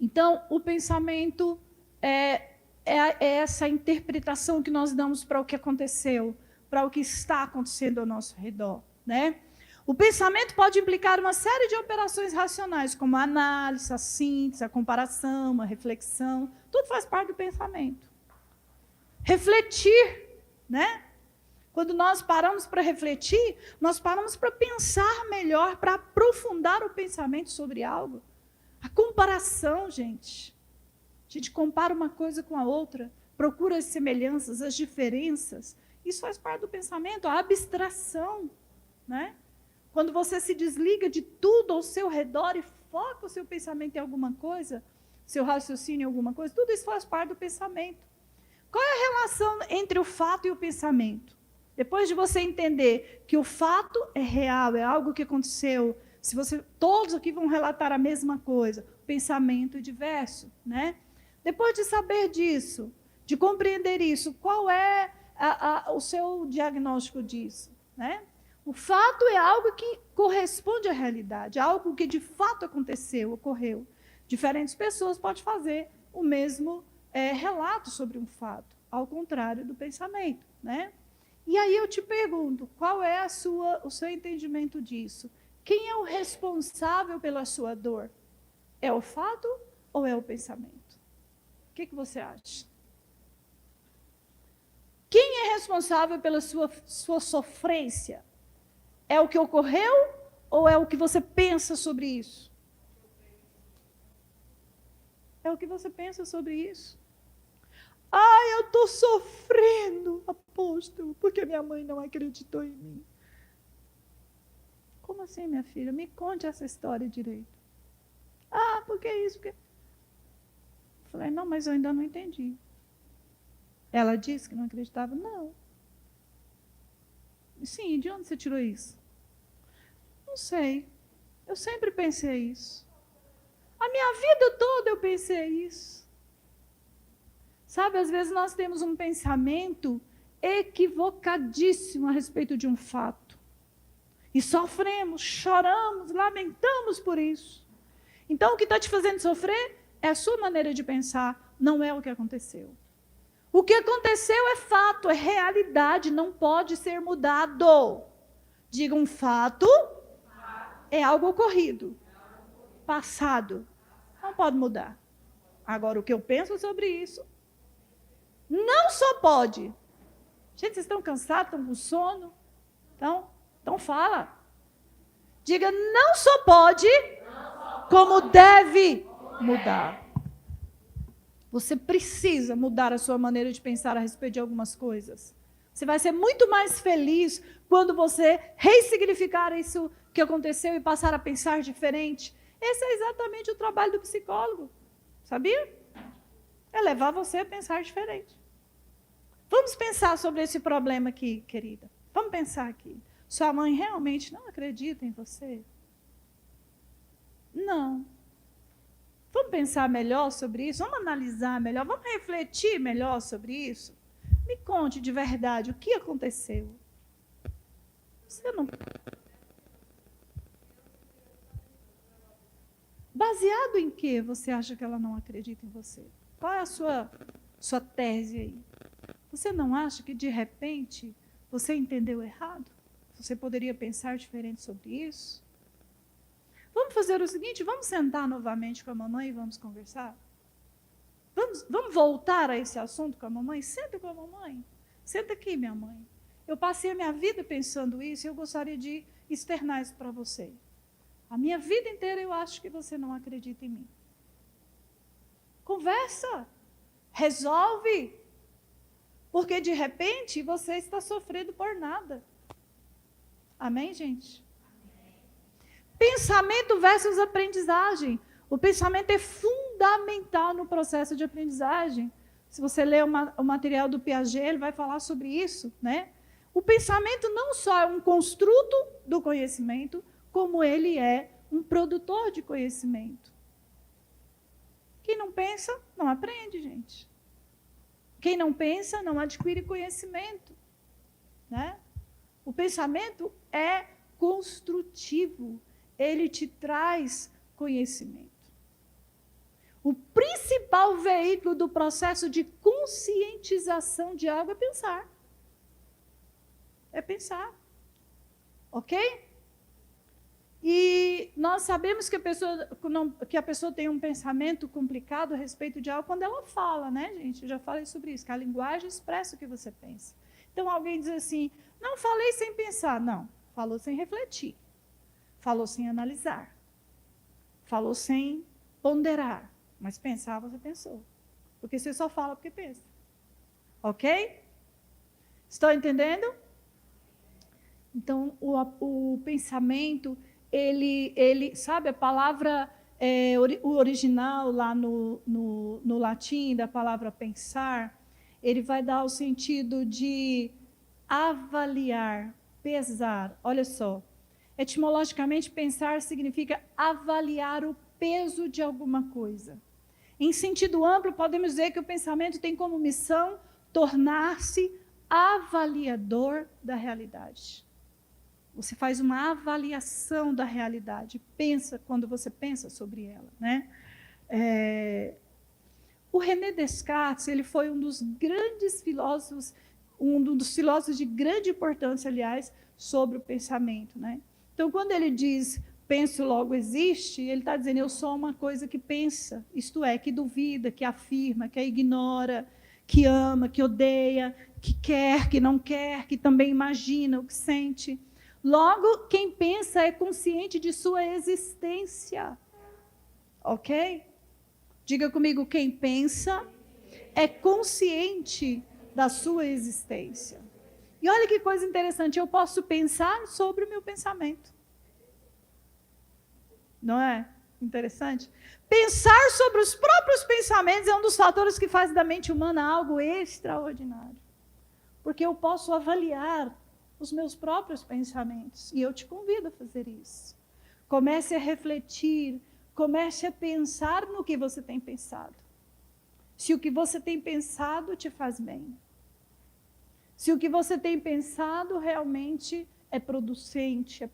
Então, o pensamento é essa interpretação que nós damos para o que aconteceu, para o que está acontecendo ao nosso redor, né? O pensamento pode implicar uma série de operações racionais, como a análise, a síntese, a comparação, a reflexão, tudo faz parte do pensamento. Refletir, né? Quando nós paramos para refletir, nós paramos para pensar melhor, para aprofundar o pensamento sobre algo. A comparação, gente. A gente compara uma coisa com a outra, procura as semelhanças, as diferenças. Isso faz parte do pensamento, a abstração, né? Quando você se desliga de tudo ao seu redor e foca o seu pensamento em alguma coisa, seu raciocínio em alguma coisa, tudo isso faz parte do pensamento. Qual é a relação entre o fato e o pensamento? Depois de você entender que o fato é real, é algo que aconteceu, se você, todos aqui vão relatar a mesma coisa, o pensamento é diverso, né? Depois de saber disso, de compreender isso, qual é o seu diagnóstico disso, né? O fato é algo que corresponde à realidade, algo que de fato aconteceu, ocorreu. Diferentes pessoas podem fazer o mesmo relato sobre um fato, ao contrário do pensamento, né? E aí eu te pergunto, qual é o seu entendimento disso? Quem é o responsável pela sua dor? É o fato ou é o pensamento? O que você acha? Quem é responsável pela sua sofrência? É o que ocorreu ou é o que você pensa sobre isso? É o que você pensa sobre isso. Ai, eu estou sofrendo, apóstolo, porque minha mãe não acreditou em mim. Como assim, minha filha? Me conte essa história direito. Ah, porque isso? Porque... Eu falei, não, mas eu ainda não entendi. Ela disse que não acreditava? Não. Sim, de onde você tirou isso? Não sei. Eu sempre pensei isso. A minha vida toda eu pensei isso. Sabe, às vezes nós temos um pensamento equivocadíssimo a respeito de um fato. E sofremos, choramos, lamentamos por isso. Então, o que está te fazendo sofrer é a sua maneira de pensar, não é o que aconteceu. O que aconteceu é fato, é realidade, não pode ser mudado. Diga, um fato é algo ocorrido, passado, não pode mudar. Agora, o que eu penso sobre isso, não só pode. Gente, vocês estão cansados, estão com sono? Então fala. Diga, não só pode, como deve mudar. Você precisa mudar a sua maneira de pensar a respeito de algumas coisas. Você vai ser muito mais feliz quando você ressignificar isso que aconteceu e passar a pensar diferente. Esse é exatamente o trabalho do psicólogo. Sabia? É levar você a pensar diferente. Vamos pensar sobre esse problema aqui, querida. Vamos pensar aqui. Sua mãe realmente não acredita em você? Não. Vamos pensar melhor sobre isso? Vamos analisar melhor? Vamos refletir melhor sobre isso? Me conte de verdade o que aconteceu. Você não... Baseado em que você acha que ela não acredita em você? Qual é a sua tese aí? Você não acha que, de repente, você entendeu errado? Você poderia pensar diferente sobre isso? Vamos fazer o seguinte, vamos sentar novamente com a mamãe e vamos conversar? Vamos voltar a esse assunto com a mamãe? Senta com a mamãe. Senta aqui, minha mãe. Eu passei a minha vida pensando isso e eu gostaria de externar isso para você. A minha vida inteira eu acho que você não acredita em mim. Conversa. Resolve. Porque, de repente, você está sofrendo por nada. Amém, gente? Amém. Pensamento versus aprendizagem. O pensamento é fundamental no processo de aprendizagem. Se você ler o material do Piaget, ele vai falar sobre isso, né? O pensamento não só é um construto do conhecimento, como ele é um produtor de conhecimento. Quem não pensa, não aprende, gente. Quem não pensa, não adquire conhecimento, né? O pensamento é construtivo, ele te traz conhecimento. O principal veículo do processo de conscientização de algo é pensar. É pensar. Ok? E nós sabemos que a pessoa tem um pensamento complicado a respeito de algo quando ela fala, né, gente? Eu já falei sobre isso, que a linguagem expressa o que você pensa. Então, alguém diz assim, não falei sem pensar. Não, falou sem refletir. Falou sem analisar. Falou sem ponderar. Mas pensar, você pensou. Porque você só fala porque pensa. Ok? Estão entendendo? Então, o pensamento, ele, sabe, a palavra o original lá no latim da palavra pensar, ele vai dar o sentido de avaliar, pesar. Olha só, etimologicamente, pensar significa avaliar o peso de alguma coisa. Em sentido amplo, podemos dizer que o pensamento tem como missão tornar-se avaliador da realidade. Você faz uma avaliação da realidade, pensa quando você pensa sobre ela, né? O René Descartes, ele foi um dos grandes filósofos, um dos filósofos de grande importância, aliás, sobre o pensamento, né? Então, quando ele diz penso, logo existe, ele está dizendo eu sou uma coisa que pensa, isto é, que duvida, que afirma, que ignora, que ama, que odeia, que quer, que não quer, que também imagina o que sente. Logo, quem pensa é consciente de sua existência. Ok? Diga comigo, quem pensa é consciente da sua existência. E olha que coisa interessante, eu posso pensar sobre o meu pensamento. Não é interessante? Pensar sobre os próprios pensamentos é um dos fatores que faz da mente humana algo extraordinário. Porque eu posso avaliar os meus próprios pensamentos. E eu te convido a fazer isso. Comece a refletir, comece a pensar no que você tem pensado. Se o que você tem pensado te faz bem. Se o que você tem pensado realmente é producente,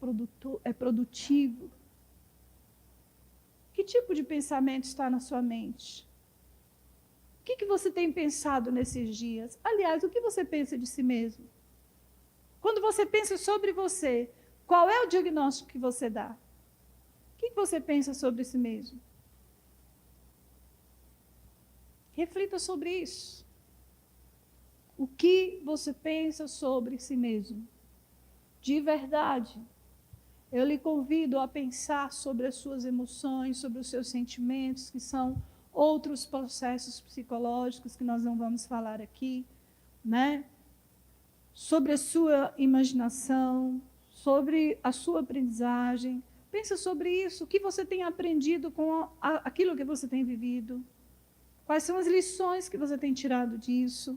é produtivo. Que tipo de pensamento está na sua mente? O que você tem pensado nesses dias? Aliás, o que você pensa de si mesmo? Quando você pensa sobre você, qual é o diagnóstico que você dá? O que você pensa sobre si mesmo? Reflita sobre isso. O que você pensa sobre si mesmo? De verdade. Eu lhe convido a pensar sobre as suas emoções, sobre os seus sentimentos, que são outros processos psicológicos que nós não vamos falar aqui, né? Sobre a sua imaginação, sobre a sua aprendizagem. Pensa sobre isso, o que você tem aprendido com aquilo que você tem vivido. Quais são as lições que você tem tirado disso?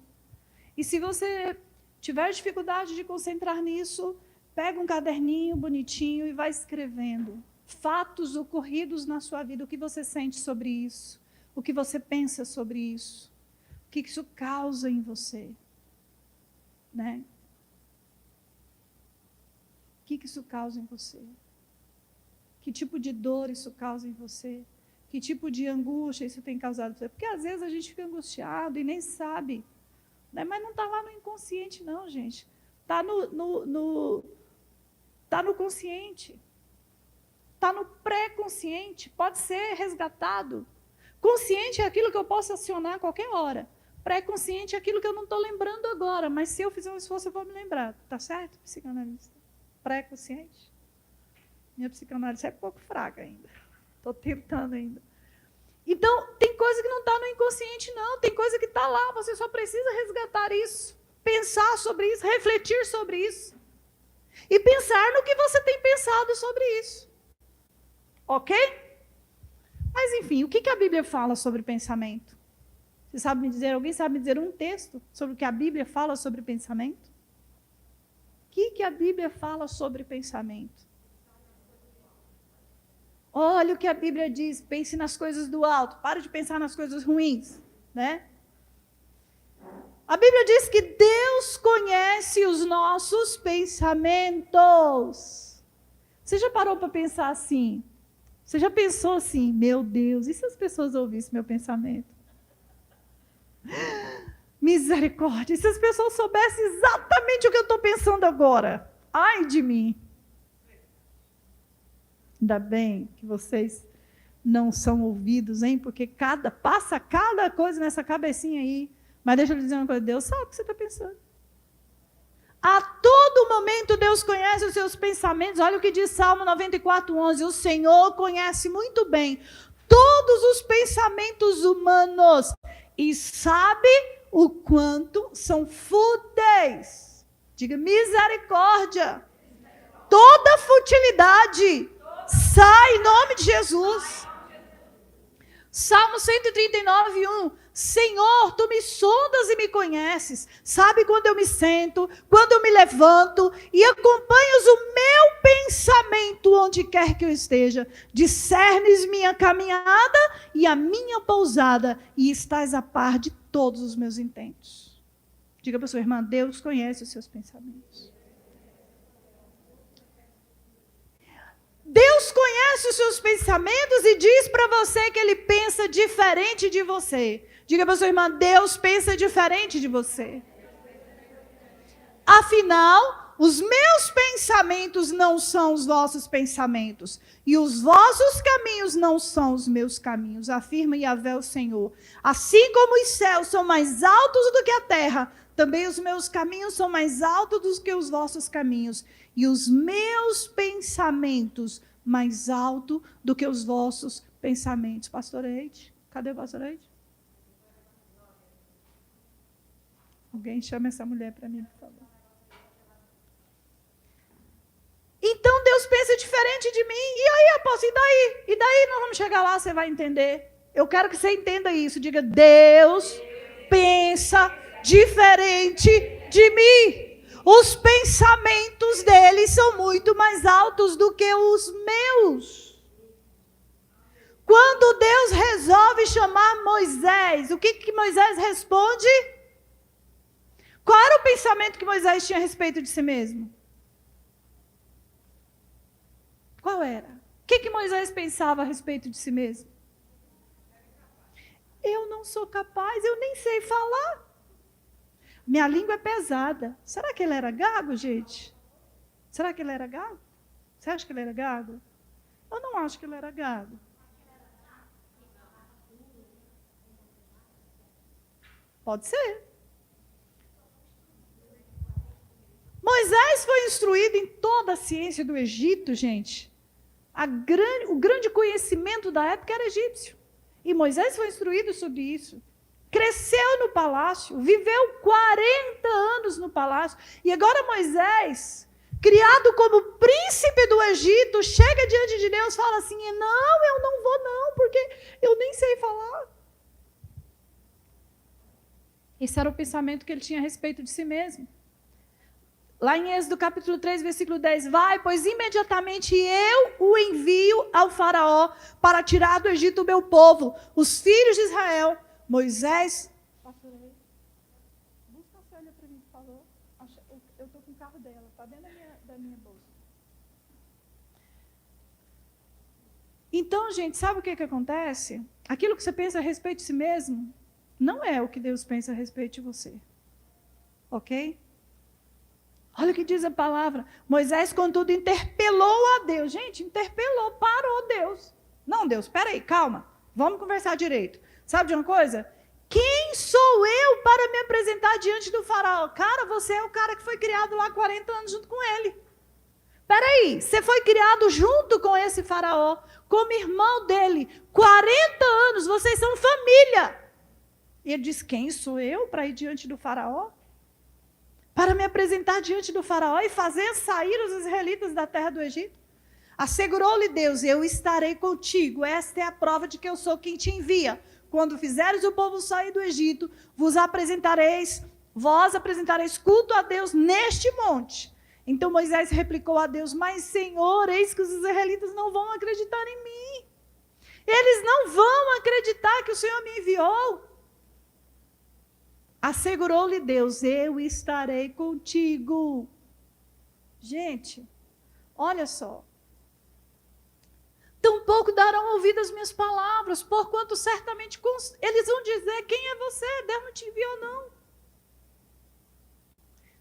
E se você tiver dificuldade de concentrar nisso, pega um caderninho bonitinho e vai escrevendo fatos ocorridos na sua vida, o que você sente sobre isso, o que você pensa sobre isso, o que isso causa em você, né? O que isso causa em você? Que tipo de dor isso causa em você? Que tipo de angústia isso tem causado em você? Porque às vezes a gente fica angustiado e nem sabe, né? Mas não está lá no inconsciente não, gente. Está Está no consciente, está no pré-consciente, pode ser resgatado. Consciente é aquilo que eu posso acionar a qualquer hora. Pré-consciente é aquilo que eu não estou lembrando agora, mas se eu fizer um esforço eu vou me lembrar. Tá certo, psicanalista? Pré-consciente? Minha psicanalista é um pouco fraca ainda. Estou tentando ainda. Então, tem coisa que não está no inconsciente, não. Tem coisa que está lá, você só precisa resgatar isso. Pensar sobre isso, refletir sobre isso. E pensar no que você tem pensado sobre isso. Ok? Mas, enfim, o que a Bíblia fala sobre pensamento? Você sabe me dizer, alguém sabe me dizer um texto sobre o que a Bíblia fala sobre pensamento? O que a Bíblia fala sobre pensamento? Olha o que a Bíblia diz, pense nas coisas do alto, pare de pensar nas coisas ruins, né? A Bíblia diz que Deus conhece os nossos pensamentos. Você já parou para pensar assim? Você já pensou assim, meu Deus, e se as pessoas ouvissem meu pensamento? Misericórdia, e se as pessoas soubessem exatamente o que eu estou pensando agora? Ai de mim. Ainda bem que vocês não são ouvidos, hein? Porque passa cada coisa nessa cabecinha aí. Mas deixa eu dizer uma coisa, Deus sabe o que você está pensando. A todo momento Deus conhece os seus pensamentos. Olha o que diz Salmo 94:11. O Senhor conhece muito bem todos os pensamentos humanos e sabe o quanto são fúteis. Diga misericórdia. Toda futilidade sai em nome de Jesus. Salmo 139, 1. Senhor, tu me sondas e me conheces. Sabe quando eu me sento, quando eu me levanto e acompanhas o meu pensamento onde quer que eu esteja. Discernes minha caminhada e a minha pousada e estás a par de todos os meus intentos. Diga para sua irmã, Deus conhece os seus pensamentos. Deus conhece os seus pensamentos e diz para você que Ele pensa diferente de você. Diga para sua irmã, Deus pensa diferente de você. Afinal, os meus pensamentos não são os vossos pensamentos, e os vossos caminhos não são os meus caminhos, afirma Yahvé o Senhor. Assim como os céus são mais altos do que a terra, também os meus caminhos são mais altos do que os vossos caminhos, e os meus pensamentos mais alto do que os vossos pensamentos. Pastor Eide, cadê o pastor Eide? Alguém chama essa mulher para mim, por favor. Então Deus pensa diferente de mim. E aí, apóstolo, e daí? E daí nós vamos chegar lá, você vai entender. Eu quero que você entenda isso. Diga, Deus pensa diferente de mim. Os pensamentos dele são muito mais altos do que os meus. Quando Deus resolve chamar Moisés, o que Moisés responde? Qual era o pensamento que Moisés tinha a respeito de si mesmo? Qual era? O que Moisés pensava a respeito de si mesmo? Eu não sou capaz, eu nem sei falar. Minha língua é pesada. Será que ele era gago, gente? Será que ele era gago? Você acha que ele era gago? Eu não acho que ele era gago. Pode ser. Moisés foi instruído em toda a ciência do Egito, gente. O grande conhecimento da época era egípcio. E Moisés foi instruído sobre isso. Cresceu no palácio, viveu 40 anos no palácio. E agora Moisés, criado como príncipe do Egito, chega diante de Deus e fala assim, não, eu não vou não, porque eu nem sei falar. Esse era o pensamento que ele tinha a respeito de si mesmo. Lá em Êxodo capítulo 3, versículo 10, vai, pois imediatamente eu o envio ao faraó para tirar do Egito o meu povo, os filhos de Israel. Moisés, busca a Célia para mim, por favor. Eu estou com o carro dela, está dentro da minha bolsa. Então, gente, sabe o que acontece? Aquilo que você pensa a respeito de si mesmo, não é o que Deus pensa a respeito de você. Ok? Olha o que diz a palavra. Moisés, contudo, interpelou a Deus. Gente, interpelou, parou Deus. Não, Deus, espera aí, calma. Vamos conversar direito. Sabe de uma coisa? Quem sou eu para me apresentar diante do faraó? Cara, você é o cara que foi criado lá 40 anos junto com ele. Espera aí, você foi criado junto com esse faraó, como irmão dele. 40 anos, vocês são família. E ele diz, quem sou eu para ir diante do faraó? Para me apresentar diante do faraó e fazer sair os israelitas da terra do Egito? Assegurou-lhe Deus, eu estarei contigo, esta é a prova de que eu sou quem te envia. Quando fizeres o povo sair do Egito, vós apresentareis culto a Deus neste monte. Então Moisés replicou a Deus, mas Senhor, eis que os israelitas não vão acreditar em mim. Eles não vão acreditar que o Senhor me enviou. Assegurou-lhe Deus, eu estarei contigo. Gente, olha só. Tampouco darão ouvido às minhas palavras, porquanto certamente eles vão dizer, quem é você? Deus não te enviou, não.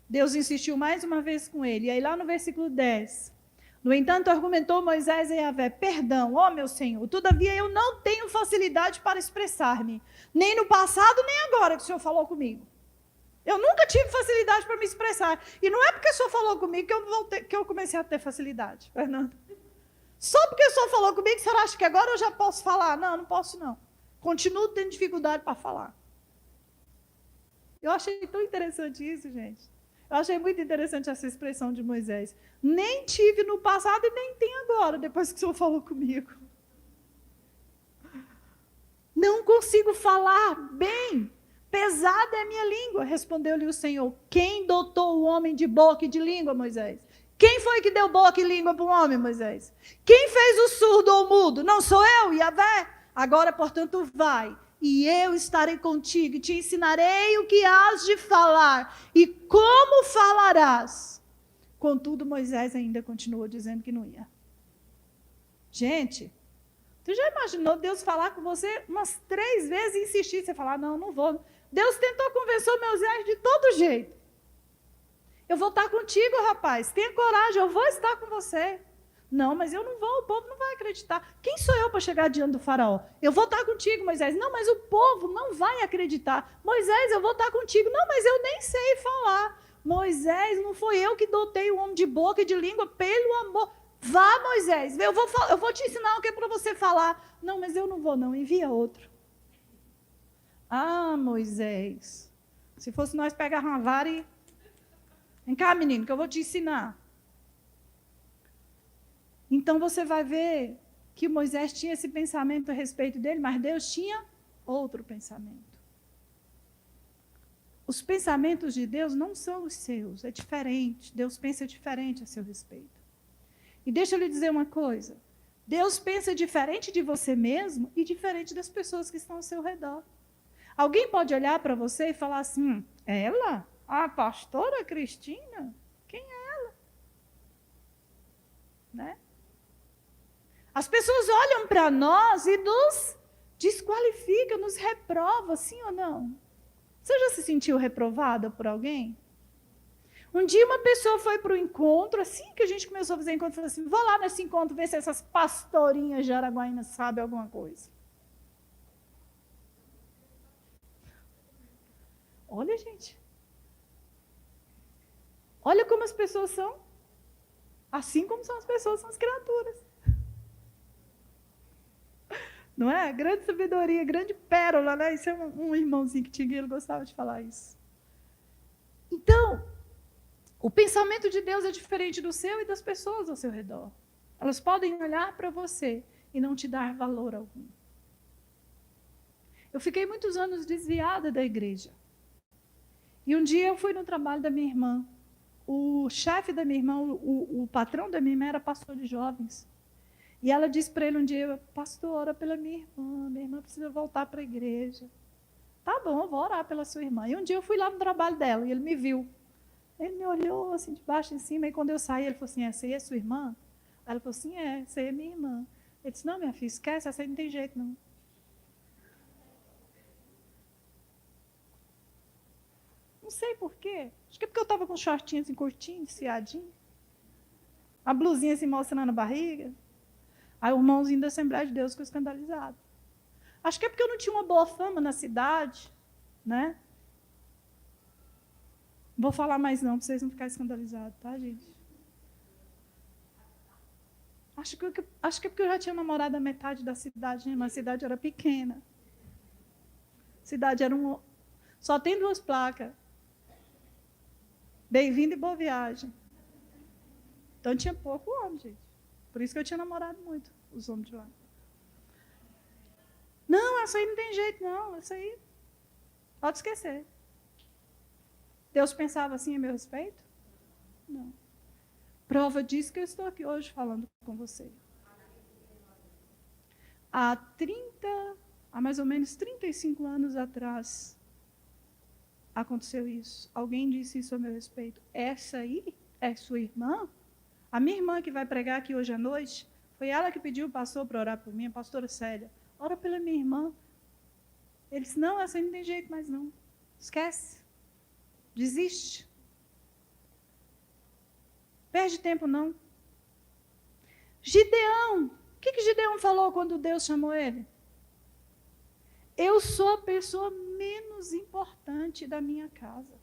Deus insistiu mais uma vez com ele. E aí lá no versículo 10, no entanto, argumentou Moisés a Yahvé, perdão, ó meu Senhor, todavia eu não tenho facilidade para expressar-me, nem no passado, nem agora que o Senhor falou comigo. Eu nunca tive facilidade para me expressar. E não é porque o Senhor falou comigo que eu comecei a ter facilidade, Fernanda. Só porque o Senhor falou comigo, você acha que agora eu já posso falar? Não, não posso não. Continuo tendo dificuldade para falar. Eu achei tão interessante isso, gente. Eu achei muito interessante essa expressão de Moisés. Nem tive no passado e nem tenho agora, depois que o Senhor falou comigo. Não consigo falar bem. Pesada é a minha língua. Respondeu-lhe o Senhor. Quem dotou o homem de boca e de língua, Moisés? Quem foi que deu boca e língua para o homem, Moisés? Quem fez o surdo ou o mudo? Não sou eu, Yahvé? Agora, portanto, vai, e eu estarei contigo, e te ensinarei o que hás de falar, e como falarás. Contudo, Moisés ainda continuou dizendo que não ia. Gente, tu já imaginou Deus falar com você umas 3 vezes e insistir? Você falar, não, não vou. Deus tentou convencer o Moisés de todo jeito. Eu vou estar contigo, rapaz. Tenha coragem, eu vou estar com você. Não, mas eu não vou, o povo não vai acreditar. Quem sou eu para chegar diante do faraó? Eu vou estar contigo, Moisés. Não, mas o povo não vai acreditar. Moisés, eu vou estar contigo. Não, mas eu nem sei falar. Moisés, não foi eu que dotei o homem de boca e de língua, pelo amor. Vá, Moisés, eu vou te ensinar o que é para você falar. Não, mas eu não vou, não. Envia outro. Ah, Moisés. Se fosse nós pegar uma vara e... Vem cá, menino, que eu vou te ensinar. Então você vai ver que Moisés tinha esse pensamento a respeito dele, mas Deus tinha outro pensamento. Os pensamentos de Deus não são os seus, é diferente. Deus pensa diferente a seu respeito. E deixa eu lhe dizer uma coisa. Deus pensa diferente de você mesmo e diferente das pessoas que estão ao seu redor. Alguém pode olhar para você e falar assim, ela? A pastora Cristina? Quem é ela? Né? As pessoas olham para nós e nos desqualificam, nos reprovam, sim ou não? Você já se sentiu reprovada por alguém? Um dia uma pessoa foi para o encontro, assim que a gente começou a fazer encontro, falou assim, vou lá nesse encontro ver se essas pastorinhas de Araguaína sabem alguma coisa. Olha, gente. Olha como as pessoas são. Assim como são as pessoas, são as criaturas. Não é? Grande sabedoria, grande pérola, né? Isso é um irmãozinho que tinha, ele gostava de falar isso. Então, o pensamento de Deus é diferente do seu e das pessoas ao seu redor. Elas podem olhar para você e não te dar valor algum. Eu fiquei muitos anos desviada da igreja. E um dia eu fui no trabalho da minha irmã. O chefe da minha irmã, o patrão da minha irmã era pastor de jovens. E ela disse para ele um dia, pastor, ora pela minha irmã precisa voltar para a igreja. Tá bom, eu vou orar pela sua irmã. E um dia eu fui lá no trabalho dela e ele me viu. Ele me olhou assim de baixo em cima e quando eu saí ele falou assim, essa aí é sua irmã? Aí ela falou assim, essa aí é minha irmã. Ele disse, não minha filha, esquece, essa aí não tem jeito não. Não sei por quê. Acho que é porque eu estava com um shortinho assim curtinho, desfiadinho. A blusinha assim mostrando a barriga. Aí o irmãozinho da Assembleia de Deus ficou escandalizado. Acho que é porque eu não tinha uma boa fama na cidade, né? Não vou falar mais não, para vocês não ficarem escandalizados, tá, gente? Acho que é porque eu já tinha namorado a metade da cidade, né? Mas a cidade era pequena. A cidade era só tem 2 placas. Bem-vindo e boa viagem. Então tinha pouco homem, gente. Por isso que eu tinha namorado muito, os homens de lá. Não, essa aí não tem jeito, não. Essa aí, pode esquecer. Deus pensava assim a meu respeito? Não. Prova disso que eu estou aqui hoje falando com você. Há mais ou menos 35 anos atrás, aconteceu isso. Alguém disse isso a meu respeito. Essa aí é sua irmã? A minha irmã que vai pregar aqui hoje à noite, foi ela que pediu o pastor para orar por mim, a pastora Célia. Ora pela minha irmã. Ele disse, não, essa aí não tem jeito mais não. Esquece. Desiste. Perde tempo não. Gideão. O que Gideão falou quando Deus chamou ele? Eu sou a pessoa menos importante da minha casa.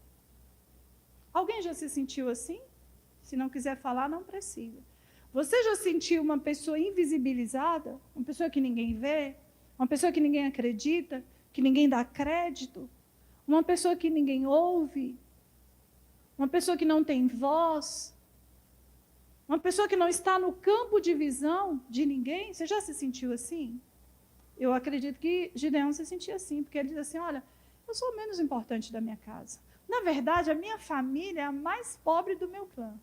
Alguém já se sentiu assim? Se não quiser falar, não precisa. Você já sentiu uma pessoa invisibilizada? Uma pessoa que ninguém vê? Uma pessoa que ninguém acredita? Que ninguém dá crédito? Uma pessoa que ninguém ouve? Uma pessoa que não tem voz? Uma pessoa que não está no campo de visão de ninguém? Você já se sentiu assim? Eu acredito que Gideão se sentia assim, porque ele diz assim, olha, eu sou o menos importante da minha casa. Na verdade, a minha família é a mais pobre do meu clã.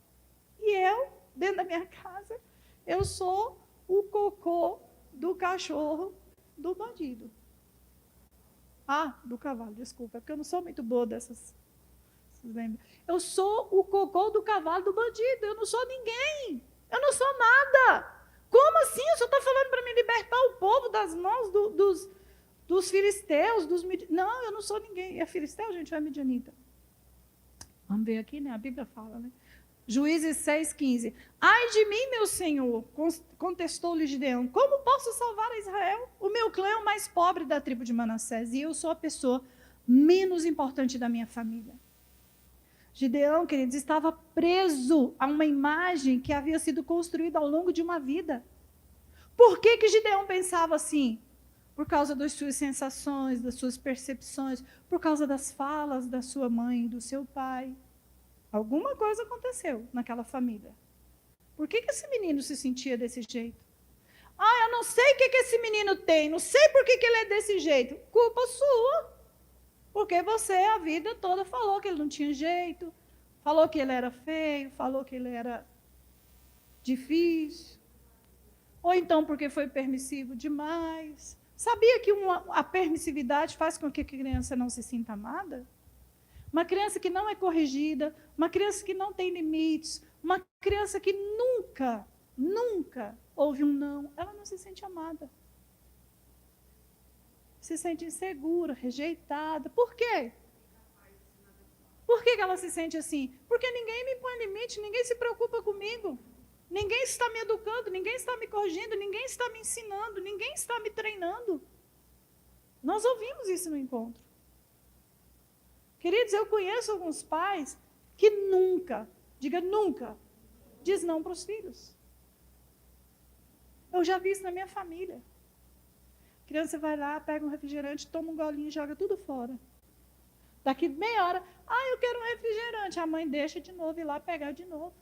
E eu, dentro da minha casa, eu sou o cocô do cachorro do bandido. Do cavalo, desculpa, é porque eu não sou muito boa dessas. Vocês lembram? Eu sou o cocô do cavalo do bandido, eu não sou ninguém. Eu não sou nada. Como assim? O senhor está falando para me libertar o povo das mãos dos filisteus, Não, eu não sou ninguém. É filisteu, gente, ou é midianita? Vamos ver aqui, né? A Bíblia fala, né? Juízes 6,15. Ai de mim, meu senhor, contestou-lhe Gideão, como posso salvar a Israel? O meu clã é o mais pobre da tribo de Manassés e eu sou a pessoa menos importante da minha família. Gideão, queridos, estava preso a uma imagem que havia sido construída ao longo de uma vida. Por que Gideão pensava assim? Por causa das suas sensações, das suas percepções, por causa das falas da sua mãe, do seu pai. Alguma coisa aconteceu naquela família. Por que esse menino se sentia desse jeito? Eu não sei o que esse menino tem, não sei por que ele é desse jeito. Culpa sua. Porque você a vida toda falou que ele não tinha jeito, falou que ele era feio, falou que ele era difícil. Ou então porque foi permissivo demais. Sabia que a permissividade faz com que a criança não se sinta amada? Uma criança que não é corrigida, uma criança que não tem limites, uma criança que nunca ouve um não, ela não se sente amada. Se sente insegura, rejeitada. Por quê? Por que ela se sente assim? Porque ninguém me põe limite, ninguém se preocupa comigo. Ninguém está me educando, ninguém está me corrigindo, ninguém está me ensinando, ninguém está me treinando. Nós ouvimos isso no encontro. Queridos, eu conheço alguns pais que nunca, diz não para os filhos. Eu já vi isso na minha família. A criança vai lá, pega um refrigerante, toma um golinho e joga tudo fora. Daqui meia hora, eu quero um refrigerante. A mãe deixa de novo ir lá pegar de novo.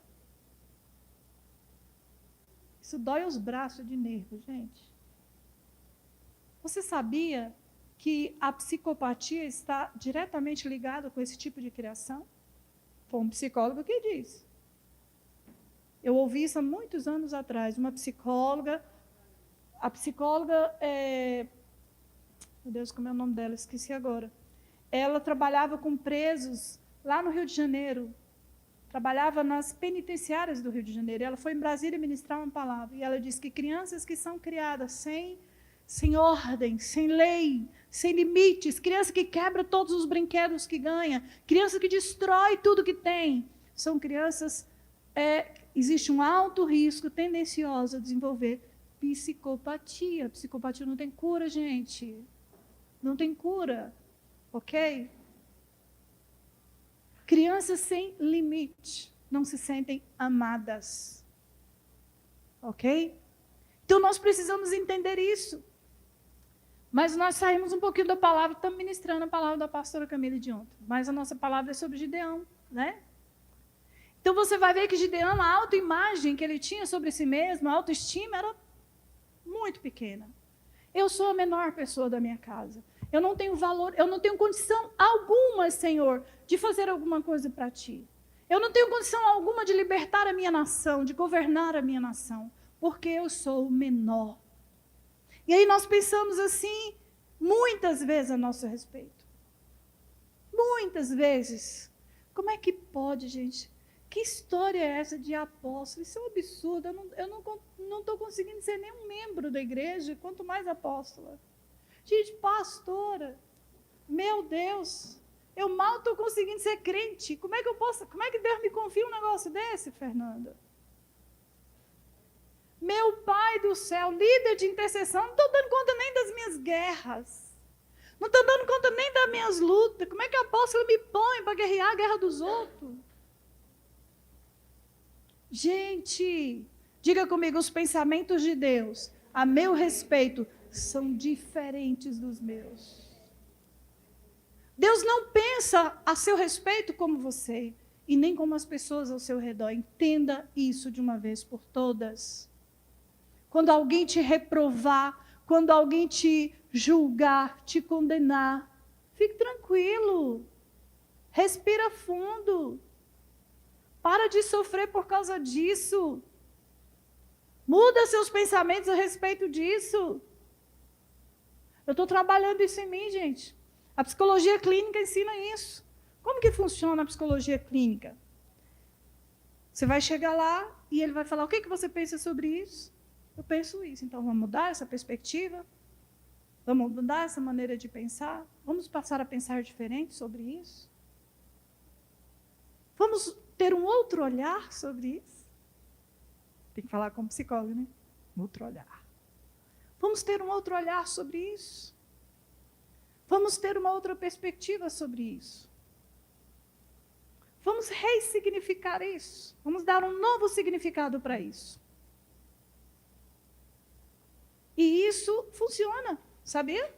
Isso dói os braços de nervo, gente. Você sabia que a psicopatia está diretamente ligada com esse tipo de criação? Foi um psicólogo que disse. Eu ouvi isso há muitos anos atrás. Uma psicóloga, meu Deus, como é o nome dela? Esqueci agora. Ela trabalhava com presos lá no Rio de Janeiro. Trabalhava nas penitenciárias do Rio de Janeiro. Ela foi em Brasília ministrar uma palavra. E ela disse que crianças que são criadas sem ordem, sem lei, sem limites, criança que quebra todos os brinquedos que ganha, criança que destrói tudo que tem, são crianças, existe um alto risco tendencioso a desenvolver psicopatia. Psicopatia não tem cura, gente. Não tem cura, ok? Crianças sem limite não se sentem amadas, ok? Então nós precisamos entender isso. Mas nós saímos um pouquinho da palavra, estamos ministrando a palavra da pastora Camille de ontem. Mas a nossa palavra é sobre Gideão, né? Então você vai ver que Gideão, a autoimagem que ele tinha sobre si mesmo, a autoestima era muito pequena. Eu sou a menor pessoa da minha casa. Eu não tenho valor, eu não tenho condição alguma, Senhor, de fazer alguma coisa para ti. Eu não tenho condição alguma de libertar a minha nação, de governar a minha nação, porque eu sou o menor. E aí nós pensamos assim, muitas vezes a nosso respeito. Muitas vezes. Como é que pode, gente? Que história é essa de apóstolo? Isso é um absurdo. Eu não estou conseguindo ser nenhum membro da igreja, quanto mais apóstola. Gente, pastora, meu Deus, eu mal estou conseguindo ser crente. Como é que Deus me confia um negócio desse, Fernanda? Meu Pai do céu, líder de intercessão, não estou dando conta nem das minhas guerras. Não estou dando conta nem das minhas lutas. Como é que a apóstola me põe para guerrear a guerra dos outros? Gente, diga comigo, os pensamentos de Deus a meu respeito são diferentes dos meus. Deus não pensa a seu respeito como você e nem como as pessoas ao seu redor. Entenda isso de uma vez por todas. Quando alguém te reprovar, quando alguém te julgar, te condenar. Fique tranquilo. Respira fundo. Para de sofrer por causa disso. Muda seus pensamentos a respeito disso. Eu estou trabalhando isso em mim, gente. A psicologia clínica ensina isso. Como que funciona a psicologia clínica? Você vai chegar lá e ele vai falar, o que você pensa sobre isso? Eu penso isso. Então, vamos mudar essa perspectiva? Vamos mudar essa maneira de pensar? Vamos passar a pensar diferente sobre isso? Vamos ter um outro olhar sobre isso? Tem que falar como psicólogo, né? Outro olhar. Vamos ter um outro olhar sobre isso? Vamos ter uma outra perspectiva sobre isso? Vamos ressignificar isso. Vamos dar um novo significado para isso. E isso funciona, sabia?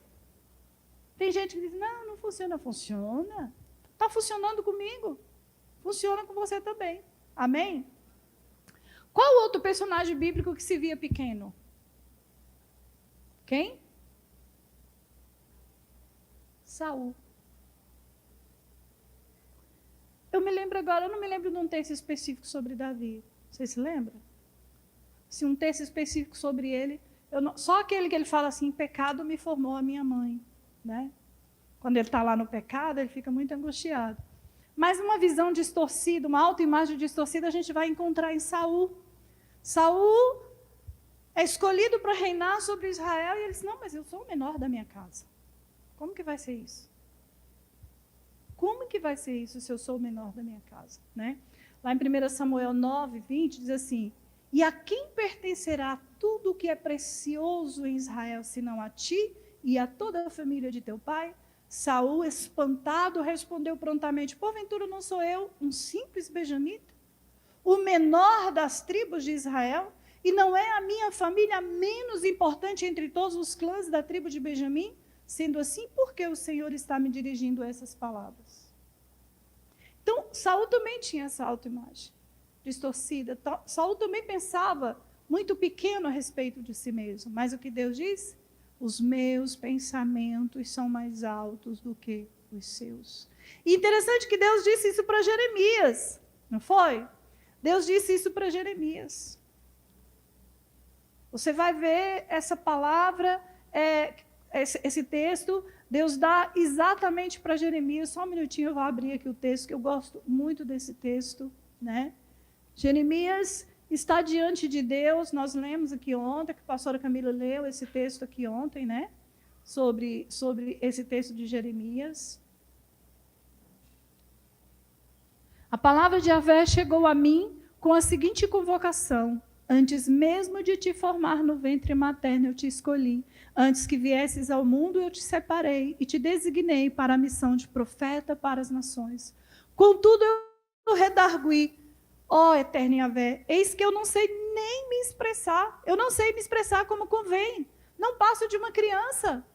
Tem gente que diz, não funciona. Funciona. Está funcionando comigo. Funciona com você também. Amém? Qual outro personagem bíblico que se via pequeno? Quem? Saul. Eu me lembro agora, eu não me lembro de um texto específico sobre Davi. Você se lembra? Se um texto específico sobre ele, só aquele que ele fala assim, em pecado me formou a minha mãe. Né? Quando ele está lá no pecado, ele fica muito angustiado. Mas uma visão distorcida, uma autoimagem distorcida, a gente vai encontrar em Saul. Saul é escolhido para reinar sobre Israel, e ele diz, não, mas eu sou o menor da minha casa. Como que vai ser isso? Como que vai ser isso se eu sou o menor da minha casa? Né? Lá em 1 Samuel 9, 20, diz assim, e a quem pertencerá tudo o que é precioso em Israel, senão a ti e a toda a família de teu pai? Saul, espantado, respondeu prontamente, porventura não sou eu um simples benjamita? O menor das tribos de Israel? E não é a minha família menos importante entre todos os clãs da tribo de Benjamim? Sendo assim, por que o Senhor está me dirigindo essas palavras? Então, Saul também tinha essa autoimagem distorcida. Saul também pensava muito pequeno a respeito de si mesmo. Mas o que Deus diz? Os meus pensamentos são mais altos do que os seus. E interessante que Deus disse isso para Jeremias, não foi? Deus disse isso para Jeremias. Você vai ver essa palavra, esse texto, Deus dá exatamente para Jeremias. Só um minutinho, eu vou abrir aqui o texto, que eu gosto muito desse texto. Né? Jeremias está diante de Deus, nós lemos aqui ontem, que a pastora Camila leu esse texto aqui ontem, né? sobre esse texto de Jeremias. A palavra de Yahvé chegou a mim com a seguinte convocação: antes mesmo de te formar no ventre materno, eu te escolhi. Antes que viesses ao mundo, eu te separei e te designei para a missão de profeta para as nações. Contudo, eu redargui, ó eterno Yahvé, eis que eu não sei nem me expressar. Eu não sei me expressar como convém. Não passo de uma criança.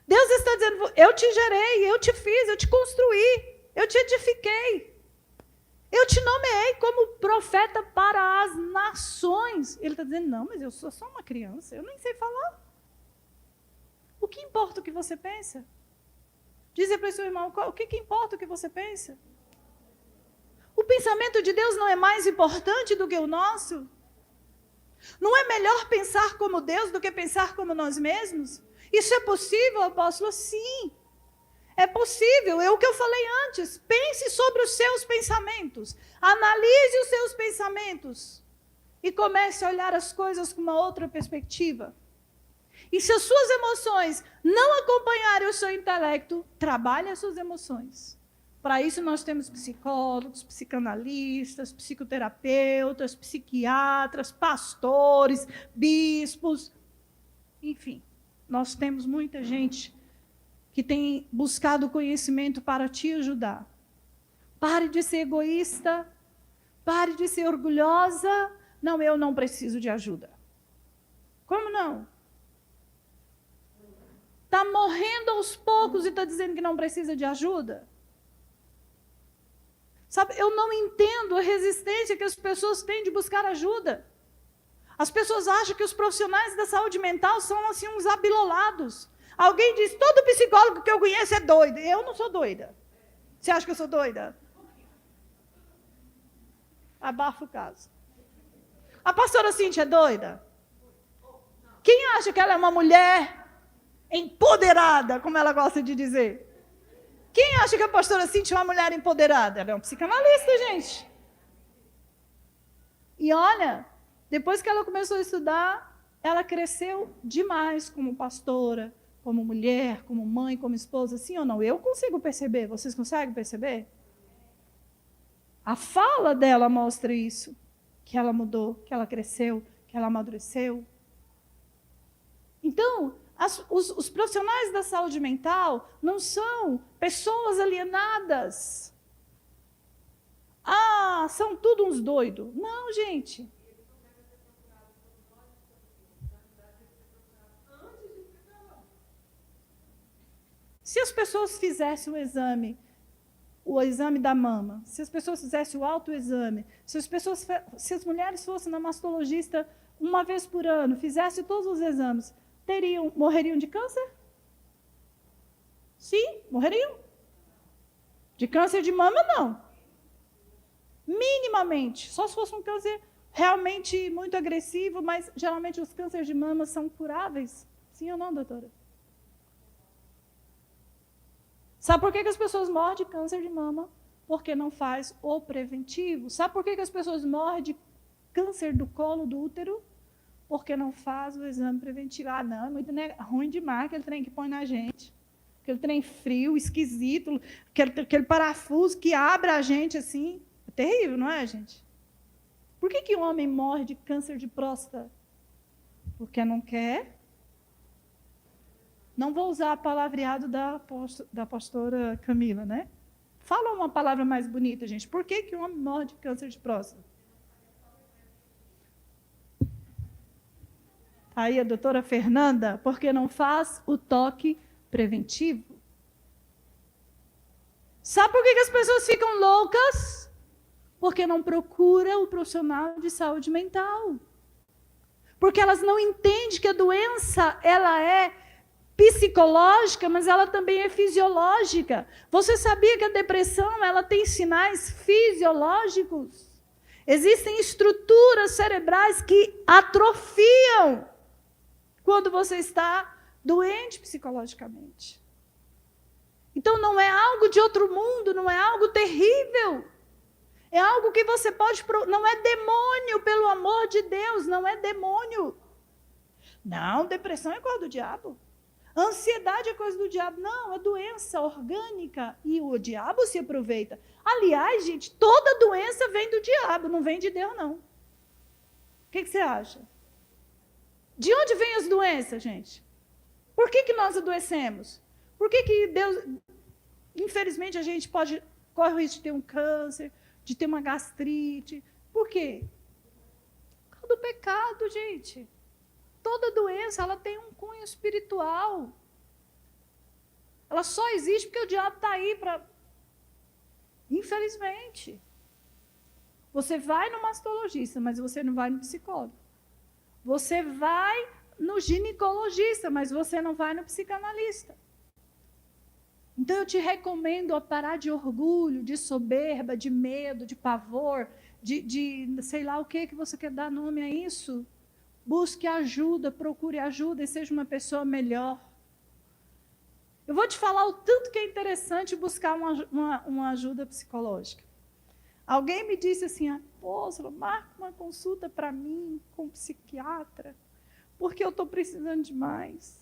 Deus está dizendo, eu te gerei, eu te fiz, eu te construí, eu te edifiquei. Eu te nomeei como profeta para as nações. Ele está dizendo, não, mas eu sou só uma criança, eu nem sei falar. O que importa o que você pensa? Diz para o seu irmão, o que importa o que você pensa? O pensamento de Deus não é mais importante do que o nosso? Não é melhor pensar como Deus do que pensar como nós mesmos? Isso é possível, apóstolo? Sim. É possível, é o que eu falei antes. Pense sobre os seus pensamentos. Analise os seus pensamentos. E comece a olhar as coisas com uma outra perspectiva. E se as suas emoções não acompanharem o seu intelecto, trabalhe as suas emoções. Para isso nós temos psicólogos, psicanalistas, psicoterapeutas, psiquiatras, pastores, bispos. Enfim, nós temos muita gente que tem buscado conhecimento para te ajudar. Pare de ser egoísta, pare de ser orgulhosa. Não, eu não preciso de ajuda. Como não? Está morrendo aos poucos e está dizendo que não precisa de ajuda? Sabe, eu não entendo a resistência que as pessoas têm de buscar ajuda. As pessoas acham que os profissionais da saúde mental são assim uns abilolados. Alguém diz, todo psicólogo que eu conheço é doido. Eu não sou doida. Você acha que eu sou doida? Abafa o caso. A pastora Cíntia é doida? Quem acha que ela é uma mulher empoderada, como ela gosta de dizer? Quem acha que a pastora Cíntia é uma mulher empoderada? Ela é um psicanalista, gente. E olha, depois que ela começou a estudar, ela cresceu demais como pastora, como mulher, como mãe, como esposa, sim ou não? Eu consigo perceber, vocês conseguem perceber? A fala dela mostra isso, que ela mudou, que ela cresceu, que ela amadureceu. Então, os profissionais da saúde mental não são pessoas alienadas. Ah, são tudo uns doidos. Não, gente. Se as pessoas fizessem o exame da mama, se as pessoas fizessem o autoexame, se as mulheres fossem na mastologista uma vez por ano, fizessem todos os exames, morreriam de câncer? Sim, morreriam. De câncer de mama, não. Minimamente. Só se fosse um câncer realmente muito agressivo, mas geralmente os cânceres de mama são curáveis. Sim ou não, doutora? Sabe por que as pessoas morrem de câncer de mama? Porque não faz o preventivo. Sabe por que as pessoas morrem de câncer do colo do útero? Porque não faz o exame preventivo. Ah, não, é muito ruim demais aquele trem que põe na gente. Aquele trem frio, esquisito, aquele parafuso que abre a gente assim. É terrível, não é, gente? Por que o homem morre de câncer de próstata? Porque não quer. Não vou usar a palavreado da pastora Camila, né? Fala uma palavra mais bonita, gente. Por que o homem morre de câncer de próstata? Aí a doutora Fernanda, porque não faz o toque preventivo. Sabe por que as pessoas ficam loucas? Porque não procuram o profissional de saúde mental. Porque elas não entendem que a doença, ela é psicológica, mas ela também é fisiológica. Você sabia que a depressão, ela tem sinais fisiológicos? Existem estruturas cerebrais que atrofiam quando você está doente psicologicamente. Então não é algo de outro mundo, não é algo terrível. É algo que você pode... Não é demônio, pelo amor de Deus, não é demônio. Não, depressão é coisa do diabo. Ansiedade é coisa do diabo. Não, é doença orgânica e o diabo se aproveita. Aliás, gente, toda doença vem do diabo, não vem de Deus, não. O que você acha? De onde vêm as doenças, gente? Por que nós adoecemos? Por que Deus... Infelizmente, a gente corre o risco de ter um câncer, de ter uma gastrite. Por quê? Por causa do pecado, gente. Toda doença, ela tem um cunho espiritual. Ela só existe porque o diabo está aí para... Infelizmente. Você vai no mastologista, mas você não vai no psicólogo. Você vai no ginecologista, mas você não vai no psicanalista. Então eu te recomendo a parar de orgulho, de soberba, de medo, de pavor, de sei lá o que você quer dar nome a isso. Busque ajuda, procure ajuda e seja uma pessoa melhor. Eu vou te falar o tanto que é interessante buscar uma ajuda psicológica. Alguém me disse assim, apóstolo, marca uma consulta para mim com um psiquiatra, porque eu estou precisando demais.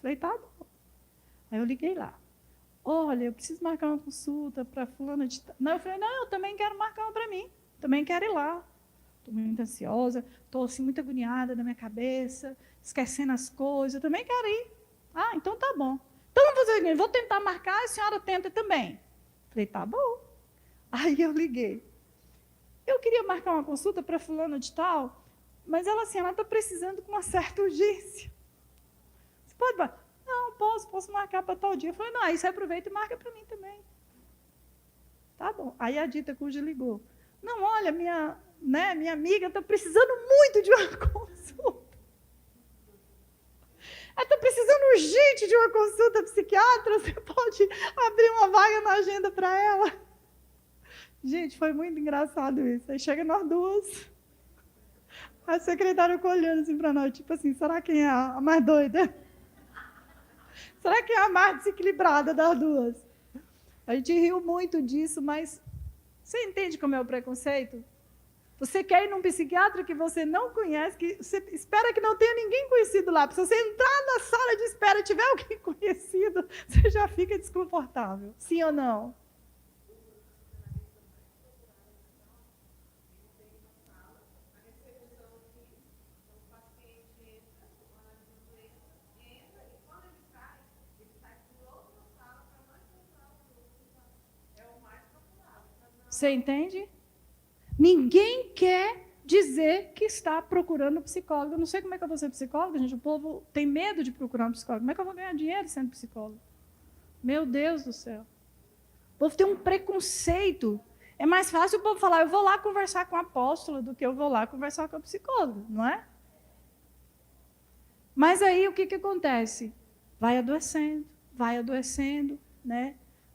Falei, tá bom. Aí eu liguei lá. Olha, eu preciso marcar uma consulta para fulana de... Não, eu falei, não, eu também quero marcar uma para mim. Também quero ir lá. Estou muito ansiosa, estou assim, muito agoniada na minha cabeça, esquecendo as coisas, eu também quero ir. Ah, então tá bom. Então vamos fazer o seguinte, vou tentar marcar, a senhora tenta também. Falei, tá bom. Aí eu liguei. Eu queria marcar uma consulta para fulano de tal, mas ela assim, ela está precisando com uma certa urgência. Você pode marcar? Não, posso marcar para tal dia. Eu falei, não, aí você aproveita e marca para mim também. Tá bom. Aí a dita cuja ligou. Não, olha, né, minha amiga está precisando muito de uma consulta. Ela está precisando urgente de uma consulta psiquiatra, você pode abrir uma vaga na agenda para ela? Gente, foi muito engraçado isso. Aí chega nós duas, a secretária ficou olhando assim para nós, tipo assim, será quem é a mais doida? Será que é a mais desequilibrada das duas? A gente riu muito disso, mas você entende como é o preconceito? Você quer ir num psiquiatra que você não conhece, que você espera que não tenha ninguém conhecido lá. Se você entrar na sala de espera e tiver alguém conhecido, você já fica desconfortável. Sim ou não? Você entende? Ninguém quer dizer que está procurando psicólogo. Eu não sei como é que eu vou ser psicóloga, gente. O povo tem medo de procurar um psicólogo. Como é que eu vou ganhar dinheiro sendo psicólogo? Meu Deus do céu. O povo tem um preconceito. É mais fácil o povo falar, eu vou lá conversar com a apóstola do que eu vou lá conversar com a psicóloga, não é? Mas aí o que acontece? Vai adoecendo, né?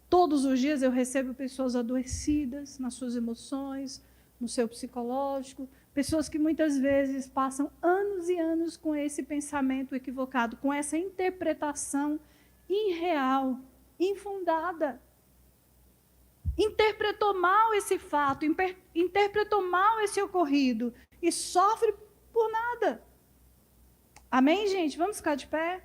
Todos os dias eu recebo pessoas adoecidas nas suas emoções, no seu psicológico, pessoas que muitas vezes passam anos e anos com esse pensamento equivocado, com essa interpretação irreal, infundada. Interpretou mal esse fato, interpretou mal esse ocorrido e sofre por nada. Amém, gente? Vamos ficar de pé?